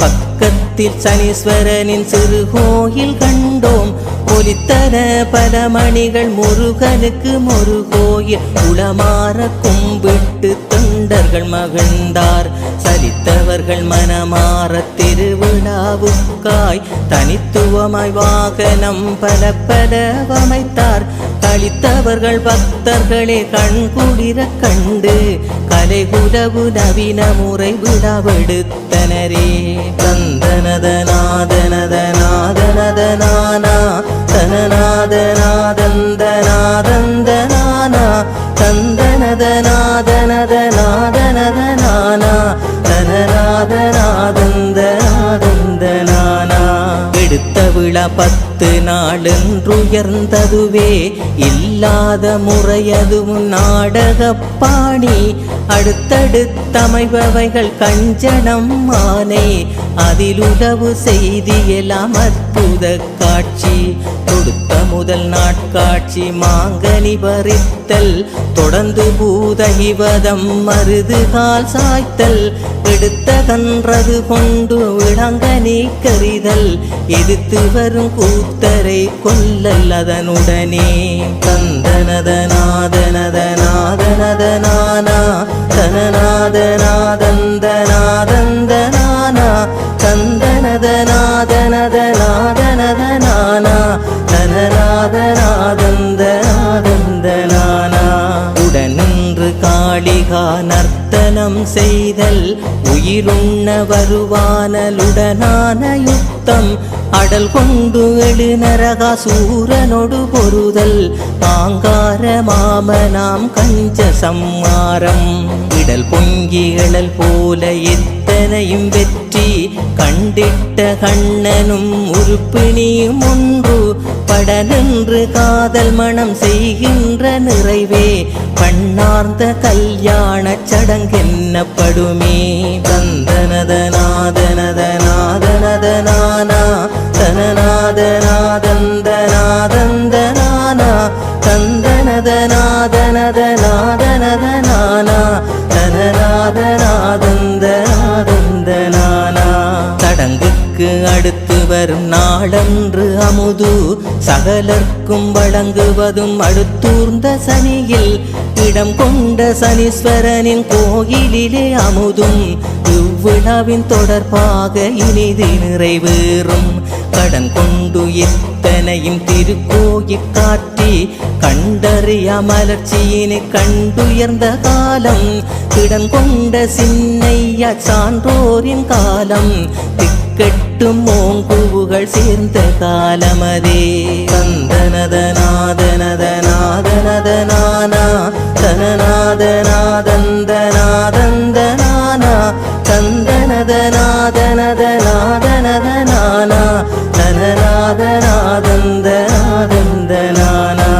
பக்கத்தில் சனீஸ்வரனின் சிறு கோயில் கண்டோம். ஒலித்தன பல மணிகள் முருகனுக்கு முருகோயில், உளமாற கும்பிட்டு தொண்டர்கள் மகிழ்ந்தார். சலித்தவர்கள் மனமாற திருவிழாவுக்காய் தனித்துவமாய் வாகனம் பல பல அமைத்தார். கழித்தவர்கள் பக்தர்களே கண்குளிர கண்டு கலைகுலவு நவீன முறை விழாவெடுத்தனரே. தந்தனதநாதனதநாதனதனானா தனநாதநாதந்தநாதந்தனானா தந்தனதநாதனதநாதனதனானா தனநாதநாதந்தநாதந்தனானா. எடுத்த விழா 10 நாளென்றுயர்ந்ததுவே, இல்லாத முறையதுவும் நாடகப்பாணி. அடுத்தடுத்தமைபவைகள் கஞ்சனம் மானை, அதிலுதவு செய்தியெல்லாம் அற்புத காட்சி. கொடுத்த முதல் நாட்காட்சி மாங்கனி பறித்தல், தொடர்ந்து பூதகிவதம் மருதுகால் சாய்த்தல். எடுத்த கன்றது கொண்டு விளங்கனி கறிதல், எதிர்த்து வரும் கூத்தரை கொல்லல் அதனுடனே. தந்தனதநாதனதநாதனதனானா தனநாதநாதந்தநாதந்தனானா தந்தனதநாதனதநாதனதனானா தனநாதநாதந்தநாதந்தனானா. உடனின்று காளிகா நர்த்தனம் செய்தல், உயிருண்ண வருவானலுடனான யுத்தம். அடல் கொண்டு எழு நரகாசூரனொடு பொருதல், ஆங்கார மாமனாம் கஞ்ச சம்மாரம். இடல் பொங்கி எழல் போல எத்தனையும் வெற்றி, கண்டிட்ட கண்ணனும் உருப்பிணியும் ஒன்று. படனின்று காதல் மனம் செய்கின்ற நிறைவே, பண்ணார்ந்த கல்யாண சடங்கென்னப்படுமே. தந்தனதநாதனதநாதனதனானா தனநாதநாதந்தநாதந்தனானா தந்தனதநாதனதநாதனதனானா தனநாதநாதந்தநாதந்தனானா. சடங்குக்கு அடுத்து வரும் நாளன்று அமுது, சகலர்க்கும் வழங்குவதும் அடுத்தூர்ந்த சனியில். இடம் கொண்ட சனீஸ்வரனின் கோயிலிலே அமுதும், இவ்விழாவின் தொடர்பாக இனிது நிறைவேறும். கடன் கொண்டு எத்தனையும் திருக்கோயில் காட்டி, கண்டறிய மலர்ச்சியினை கண்டுயர்ந்த காலம். இடம் கொண்ட சின்னையா சான்றோரின் காலம், திக்கெட்டும் ஓங்குவுகள் சேர்ந்த காலமதே. தந்தனதநாதனதநாதனதனானா தனநாதநாதந்தநாதந்தனானா தந்தனதநாதனதநாதனதனானா தனநாதநாதந்தநாதந்தனானா.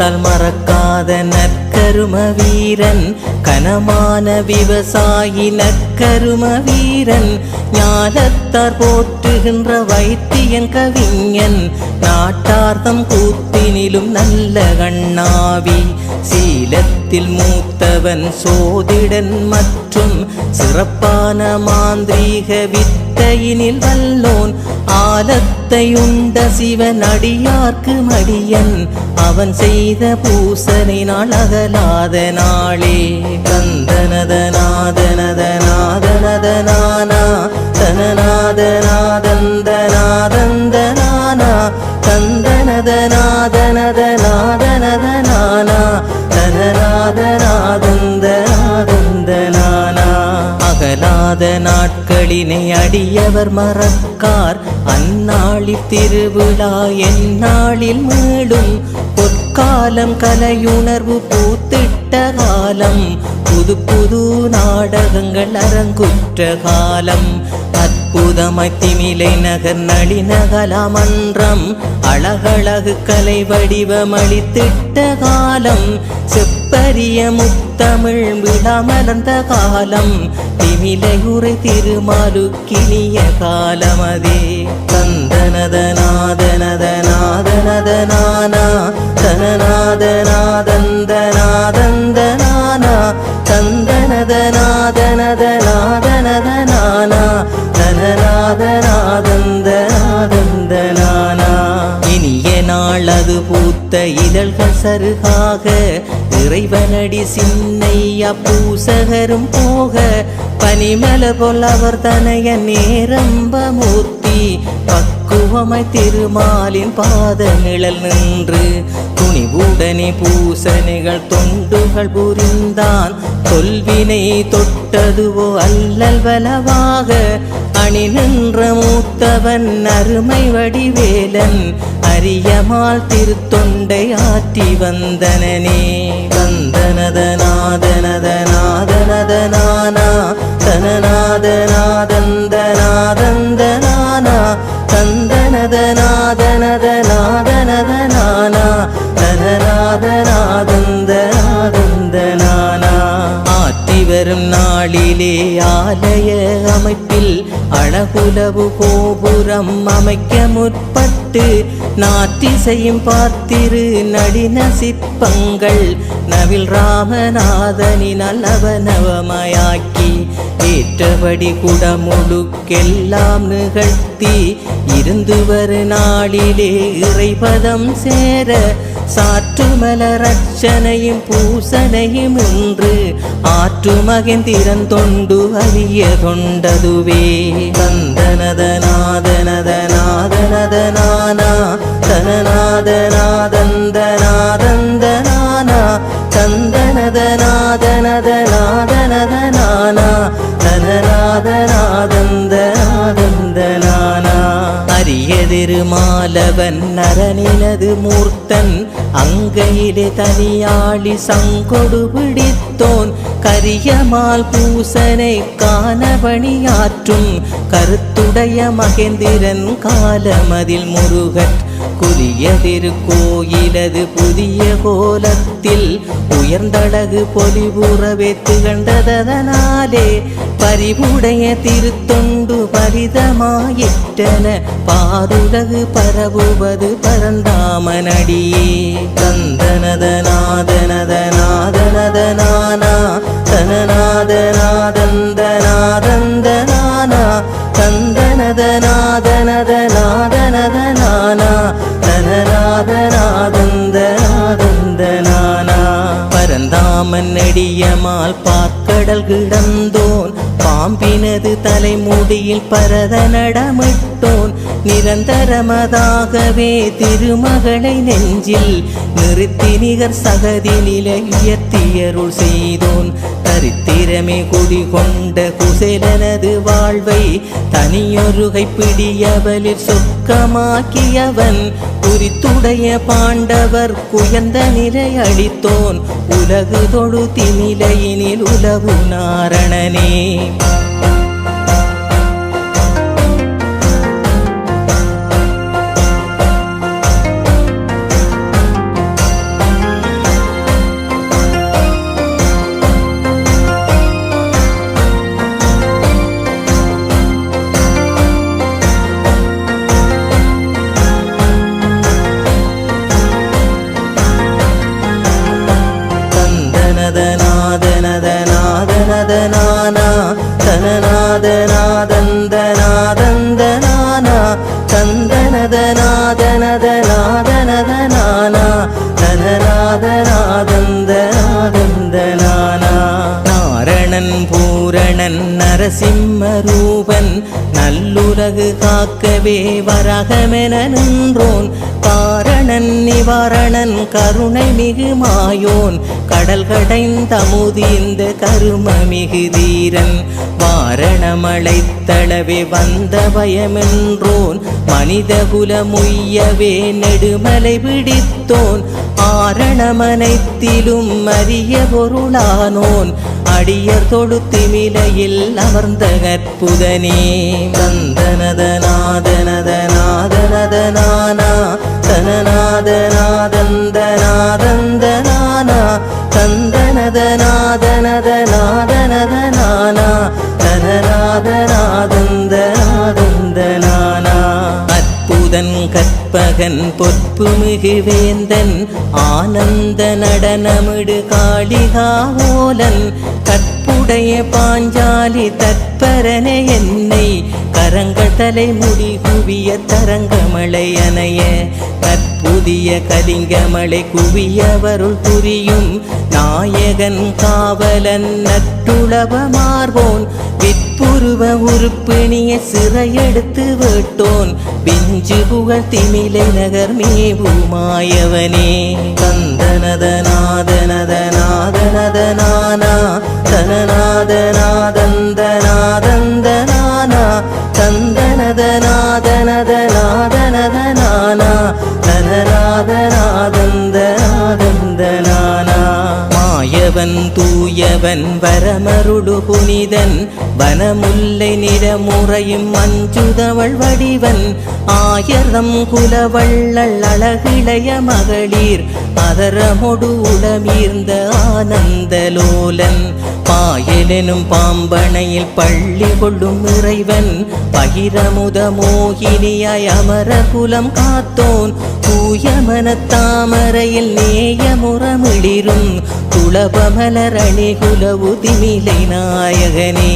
காலத்தால் மறக்காத நற்கரும வீரன், கனமான விவசாயி நற்கரும வீரன், ஞானத்தார் போற்றுகின்ற வைத்தியன் கவிஞன், நாட்டார்தம் கூத்தினிலும் நல்ல கண்ணாவி, சீலத்தில் மூத்தவன் சோதிடன் மற்றும் சிறப்பான மாந்திரீக வித்தையினில் வல்லோன், ஆலத்தை உண்ட சிவன் அடியார்க்கு மடியன், அவன் செய்த பூசனை நாள் அகலாத நாளே. தந்தனதநாதனதநாதனதநானா தனநாதநாதந்தநாதந்தநானா தந்தனதநாதனதநாதனதநானா தனநாதநாதந்தநாதந்தநானா. அகலாத நாட்களினை அடியவர் மறக்கார், அந்நாளில் திருவிழா எந்நாளில் மீளும், பொற்காலம் கலையுணர்வு பூத்திட்ட காலம், புது புது நாடகங்கள் அரங்குற்ற காலம், அற்புதமாய் திமிலை நகர் நளினகலா மன்றம், அழகழகு கலை வடிவமளித்திட்ட காலம், செப்பரிய முத்தமிழ் விழாமலர்ந்த காலம், திமிலையுரை திருமாலுக்கினிய காலமதே. தந்தனதநாதனதநாதனதநானா தனநாதநாதந்தநாதந்தநானா தந்தனதநாதனதநாதனதநானா தனநாதநாதந்தநாதந்தநானா. இனிய நாள் அது பூத்த இதழ்கள் சருகாக, இறைவனடி சின்னையா பூசகரும் போக, பனிமலர் போல் அவர் தனைய நேரம்ப மூர்த்தி, பக்குவமாய் திருமாலின் பாத நிழல் நின்று, துணிவுடனே பூசனைகள் தொண்டுகள் புரிந்தான், தொல்வினை தொட்டதுவோ அல்லல் வலவாக, அணி நின்ற மூத்தவன் அருமை வடிவேலன், அரியமால் திருத்தொண்டை ஆற்றி வந்தனனே. வந்தனதநாதனதநாதனதநானா தனநாதநாதந்தநாதந்தநானா தந்தனதநாதனதநாதனதநானா தனநாதநாதந்தநாதந்தநானா. ஆற்றி வரும் நாளிலே ஆலய அமைப்பில் அழகுலவு கோபுரம் அமைக்க முற்பட்டு, நாட்டிசையும் பார்த்திரு நடின சிற்பங்கள், நவில் ராமநாதனினால் நவநவமயாக்கி, ஏற்றபடி குடமுழுக்கெல்லாம் நிகழ்த்தி, இருந்து வரு நாளிலே இறைபதம் சேர, சாற்று மலரட்சனையும் பூசனையும் இன்று, ஆற்று மகேந்திரன் தொண்டு அரிய தொண்டதுவே. தந்தனதநாதனதநாதனதநானா தனநாதநாதந்தநாதந்தநானா தந்தனதநாதனதநாதனதநானா தனநாதநாதந்தநாதந்தநானா. அரியதிருமாலவன் நரனினது மூர்த்தன், அங்கையிலே தனியாளி சங்கொடு பிடித்தோன், கரியமால் பூசனை காணபணியாற்றும், கருத்துடைய மகேந்திரன் காலமதில் முருகன், குரிய திருக்கோயிலது புதிய கோலத்தில், உயர்ந்தழகு பொலிபுறவே திகழ்ந்ததனாலே, பரிவுடைய திருத்தொண்டு பரிதமாயிற்றன, பாருலகு பரவுவது பரந்தாமனடியே. தந்தனதநாதனதநாதனதநானா தனநாதநாதந்தநாதந்தநானா தந்தனதநாதனதநாதனதநானா தனநாதநாதந்தநாதந்தநானா. பரந்தாமன் நெடியமால் பார்க்கடல் கிடந்தோன், பாம்பினது தலைமுடியில் பரத நடமிட்டோன், நிரந்தரமதாகவே திருமகளை நெஞ்சில் நிறுத்தி நிகர் சகதி நிலை உயர்த்தியருள் செய்தோன், தரித்திரமே குடிகொண்ட குசேலனது வாழ்வை தனியொருகை பிடியவளில் சொர்க்கமாக்கியவன், குறித்துடைய பாண்டவர் குயர்ந்த நிலை அளித்தோன், உலகு தொழு திமிலையினில் உலவு நாரணனே. சரணன் பூரணன் நரசிம்மரூபன் நல்லுலகு காக்கவே வரகமென நின்றோன் காரணன் நிவாரணன் கருணை மிகு மாயோன் கடல் கடைந்தமுதிந்த கரும மிகு தீரன் வாரணமழைத்தளவே வந்த பயமென்றோன் மனித குலமுய்யவே நெடுமலை பிடித்தோன் ஆரணமனைத்திலும் அரிய பொருளானோன் அடியர் தொடுத்திமிலையில் அமர்ந்த கற்புதனே தந்தனதநாதனதநாதனதநானா தனநாதநாதந்தநாதந்தநானா தந்தனதநாதனதநாதனதநானா தனநாதநாதந்தநாதந்தநானா அற்புதன் கற்பகன் பொற்பு மிகு வேந்தன் ஆனந்த நடனமிடு காளிகாவோலன் கற்புடைய பாஞ்சாலி தற்பரனே என்னை கரங்கள் தலை முடி குவிய தரங்கமலை அணைய கற்புதிய கலிங்கமலை குவியவருள் புரியும் நாயகன் காவலன் நட்டுளவ மார்போன் விற்புருவ உறுப்பிணிய சிறையெடுத்து வேட்டோன் பிஞ்சு புகழ் திமிலை நகர் மேவுமாயவனே தந்தனதநாதனதநாதனதநானா தனநாதநாதந்தநாதந்தநானா தந்தனதநாதனதநாதனதநானா தனநாதநாதந்தநாதந்தநானா மாயவன் தூயவன் வரமருடு புனிதன் வனமுல்லை நிறமுறையும் மஞ்சுதவள் வடிவன் ஆயர்தம் குலவள்ளல் அழகிளைய மகளிர் அதரமொடு உளமீர்ந்த ஆனந்தலோலன் பாயலெனும் பாம்பனையில் பள்ளி கொள்ளும் இறைவன் பகிரமுத மோகினியாய் அமர குலம் காத்தோன் தூயமன தாமரையில் நேயமுறமிளிரும் துளபமலரணி குலவு திமிலை நாயகனே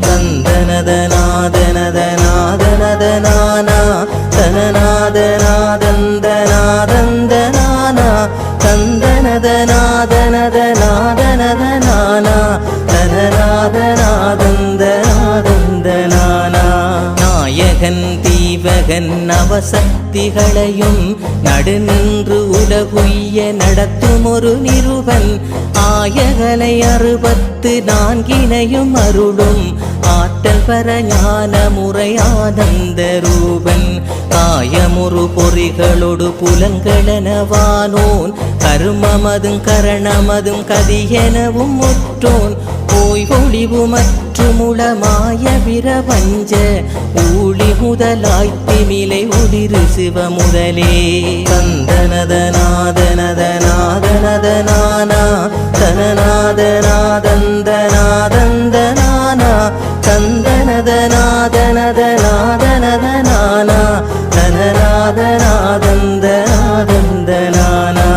தந்தனதநாதனதநாதனதநானா தனநாதநாதந்தநாதந்தநானா தந்தனதநாதனதநாதனதநானா தனநாதநாதந்தநாதந்தநானா நாயகன் தீவகன் நவசக்திகளையும் நடுநின்று உலகுய்ய நடத்தும் ஒரு நிருபன் ஆயகலை 64 அருளும் ஆற்றல் பர ஞான முறை ஆனந்த ரூபன் காயமுறு பொறிகளோடு புலங்களெனவானோன் கருமமதும் கரணமதும் கதியெனவும் முற்றோன் போய் ஒளிவு மற்றுமுளமாய பிரபஞ்ச ஊழி முதலாய் திமிலை ஒளிரு சிவ முதலே தந்தனதநாதனதநாதனதநானா தனநாதநாதந்தநாதந்தநானா தந்தனதநாதனதநாதனதநானா தனநாதநாதந்தநாதந்தநானா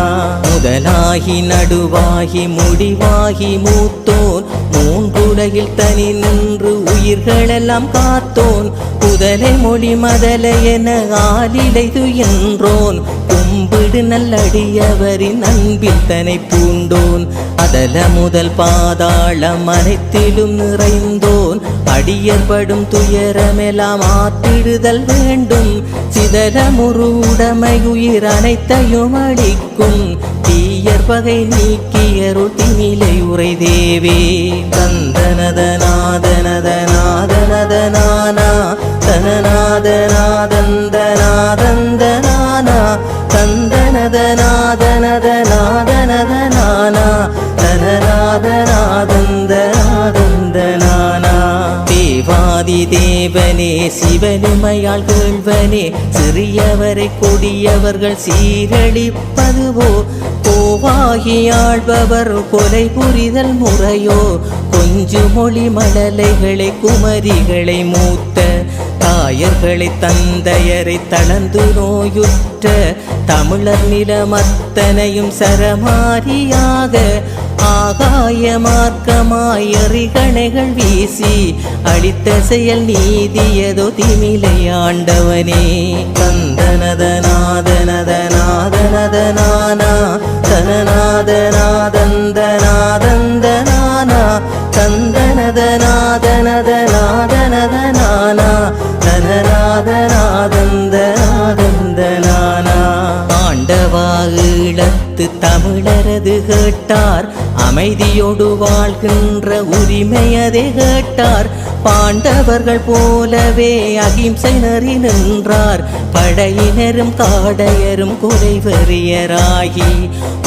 முதலாகி நடுவாகி முடிவாகி மூத்தோன் மூங்குடையில் தனி நின்று உயிர்களெல்லாம் காத்தோன் புதலை மொழி மதலை என ஆலிலைது என்றோன் கும்பிடு நல்லடியவரின் அன்பில் தனை பூண்டோன் அதல முதல் பாதாளம் அனைத்திலும் நிறைந்தோன் அடியற்படும் துயரமெல்லாம் ஆற்றிடுதல் வேண்டும் சிதறமுறு உடைமை உயிர் அனைத்தையும் அளிக்கும் தீயர் பகை நீக்கியருள் திமிலை உரை தேவே தந்தனதநாதனதநாதனதநானா தனநாதநாதந்தநாதந்தநானா தந்தனதநாதனதநாதனதநானா தனநாதநாதந்தநாதந்தநானா தேவாதி தேவனே சிவனுமையாள் கேள்வனே சிறியவரை கொடியவர்கள் சீரழிப்பதுவோ கோவாகி ஆள்பவர் கொலை புரிதல் முறையோ கொஞ்சு மொழி மழலைகளை குமரிகளை மூத்த தாயர்களை தந்தையரை தளர்ந்து நோயுற்ற தமிழர் நிலமத்தனையும் சரமாரியாக ஆகாய மார்க்கமாய் எறிகணைகள் வீசி அளித்த செயல் நீதியதோ திமிலை ஆண்டவனே தந்தனதநாதனதநாதனதநானா தனநாதநாதந்தநாதந்தநானா தந்தன தனநாதனதநாதனதநானா தனநாதநாதந்தநாதந்தநானா. ஆண்டவா ஈழத்து தமிழரது கேட்டார், அமைதியோடு வாழ்கின்ற உரிமையதை கேட்டார். பாண்டவர்கள் போலவே அகிம்சை நெறி நின்றார். படையினரும் காடையரும் குறைவறியராகி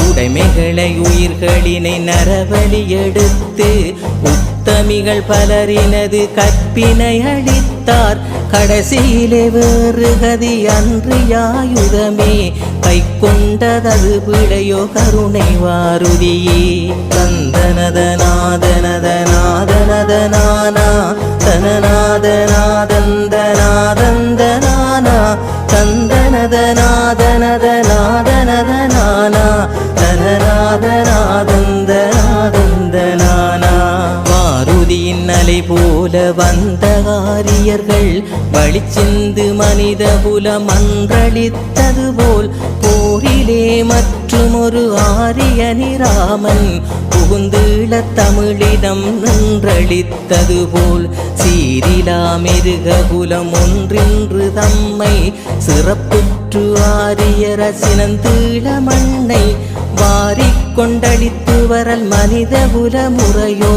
உடைமைகளை உயிர்களினை நரபலி எடுத்து உத்தமிகள் பலரினது கற்பினை அளித்தார். கடைசியிலே வேறு கதி அன்றியாயுதமே கை கொண்டதது பிழையோ கருணை வாருதியே. தந்தனதநாதனதநாதனதநானா தனநாதநாதந்தநாதந்தநானா தந்தனதநாதனதநாதனதநானா தனநாதநாதந்தநாதந்தநானா. வாருதியின் அலை போல வந்த ஆரியர்கள் வழிச்சிந்து மனித குலம் மன்றளித்தது போல் போரிலே மற்றுமொரு ஆரியனி ராமன் புகுந்தீழ தமிழிடம் நின்றளித்தது போல் சீரிலா மிருக குலம் ஒன்றின்று தம்மை சிறப்புற்று ஆரியரசினந்தீழ மண்ணை வாரிக்கொண்டளித்து வரல் மனித குல முறையோ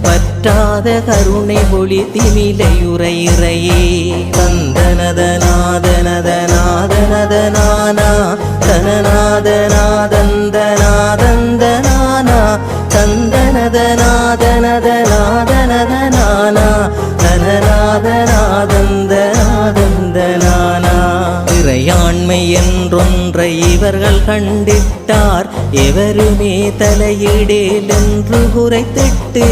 பற்றாத கருணை ஒளி திமிலையுரையிறையே. தந்தனதநாதனதநாதனதநானா தனநாதநாதந்தநாதந்தநானா தந்தனதநாதனதநாதனதநானா தனநாதநாதந்தநாதந்தநானா. இறையாண்மை என்றொன்றை இவர்கள் கண்டிட்டார், எவருமே தலையிடேல் என்று குறைத்திட்டு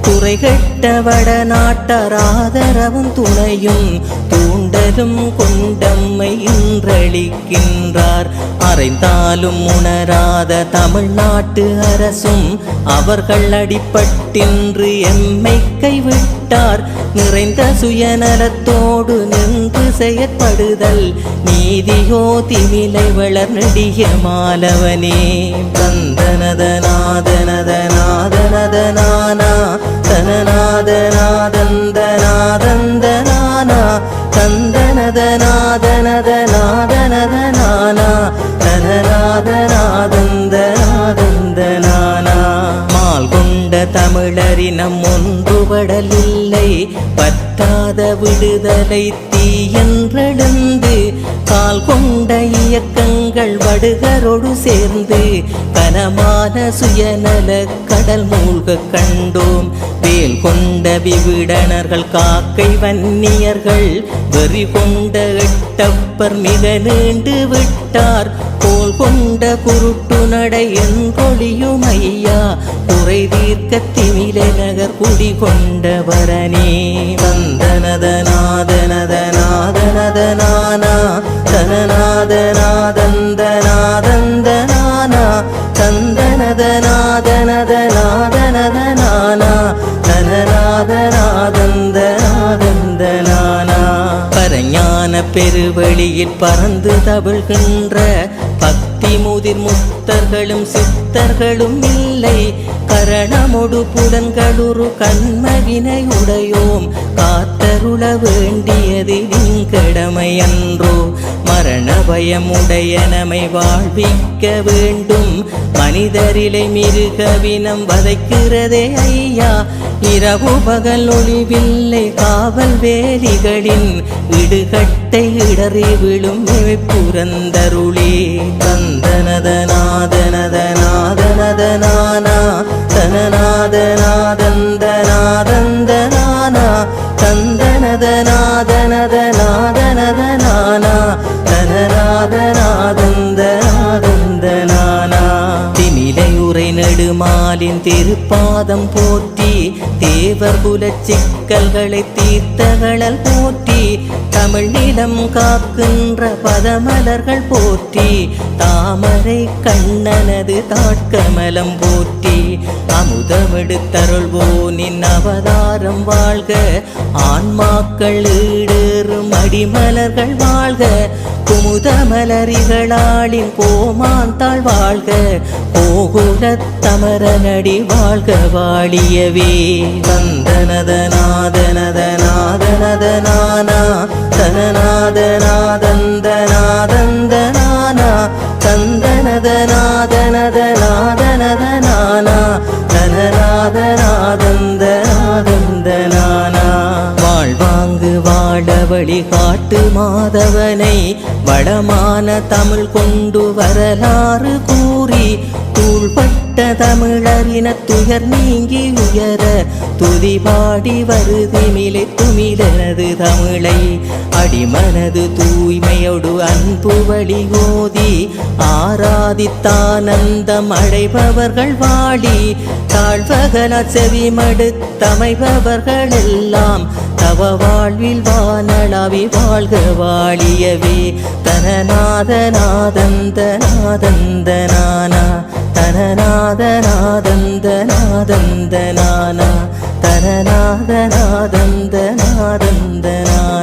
குறைகட்ட வடநாட்டார் ஆதரவும் துணையும் தூண்டலும் கொண்டம்மை இன்றளிக்கின்றார். அறைந்தாலும் உணராத தமிழ்நாட்டு அரசும் அவர்கள் அடிபட்டின்று எம்மை கைவிட்டார். நிறைந்த சுயநலத்தோடு நின்று செயற்படுதல் நீதியோ திமிலை வளர் நெடிய மாலவனே. தந்தனதநாதனதநாதனதநானா தனநாதநாதந்தநாதந்தநானா தந்தனதநாதனதநாதனதநானா தனநாதநாதந்தநாதந்தநானா. மால் கொண்ட தமிழரினம் ஒன்றுபடலில்லை, பற்றாத விடுதலை தீயென்றெழுந்து கால் கொண்ட இயக்கங்கள் வடுகரோடு சேர்ந்து கனமான சுயநல கடல் மூழ்க கண்டோம். வேல் கொண்ட விவிடனர்கள் காக்கை வன்னியர்கள் வெறி கொண்ட எட்டப்பர் மிக நீண்டு விட்டார். கோல் கொண்ட குருட்டு நடை என்றொழியும் ஐயா குறை தீர்க்க திமிலை நகர் குடி கொண்டவரனே. தந்தனதநாதனதநாதனதநானா தனநாதநாதந்தநாதந்தநானா தந்தனதநாதனதநாதனதநானா தனநாதநாதந்தநாதந்தநானா. பரஞான பெருவெளியில் பறந்து தவிழ்கின்ற பக்தி முதிர் முத்தர்களும் சித்தர்களும் இல்லை. கரணமொடு புலன்களுரு கண்மவினை உடையோம் காத்தருள வேண்டியது கடமை அன்றோ. மரண பயமுடைய நமை வாழ்விக்க வேண்டும், மனிதரிலை மிருகவினம் வதைக்கிறதே ஐயா. இரவு பகல் ஒளிவில்லை காவல் வேலிகளின் இடுகட்டை இடறி விழும் புரந்தருளே. தந்தனதநாதனதநாதனதநானா தனநாதநாதந்தநாதந்தநானா தந்தனதநாதனதநாதனதநானா தனநாதநாதந்தநாதந்தநானா. திமிலையுரை நெடுமாலின் திருப்பாதம் போற்றி தேவர் குலச் சிக்கல்களை தீர்த்தகளல் போற்றி தமிழ் நிலம் காக்கின்ற பதமலர்கள் போற்றி தாமரை கண்ணனது தாட்கமலம் போற்றி அமுதமெடுத்தருள்வோனின் அவதாரம் வாழ்க ஆன்மாக்கள் ஈடேறும் அடிமலர்கள் வாழ்க குமுத மலரிகளாளின் கோமான் தாழ் வாழ்க கோகுலத் தமரனடி வாழ்க வாழியவே தந்தனதநாதனதநாதனதனானா தனநாதநாதந்தநாதந்தனானா தந்தனதநாதனதநாதனதனானா தனநாதநாதந்தநாதந்தனானா வாழ்வாங்கு வாழ வழி காட்டு மாதவனை வளமான தமிழ் கொண்டு வரலாறு கூறி தூள்பட்ட தமிழரின துயர் நீங்கி உயர துதி பாடி வருதிமிலை துமிழனது தமிழை அடிமனது தூய்மையோடு அன்பு வழி ஓதி ஆராதித்தானந்தம் அடைபவர்கள் வாழி தாழ்வகல செவிமடுத்தமைபவர்கள் எல்லாம் தவ வாழ்வில் வானளாவி வாழ்க வாழியவே தனநாதநாதந்தநாதந்தனானா தனநாதநாதந்தநாதந்தனானா தனநாதநாதந்தநாதந்தனானா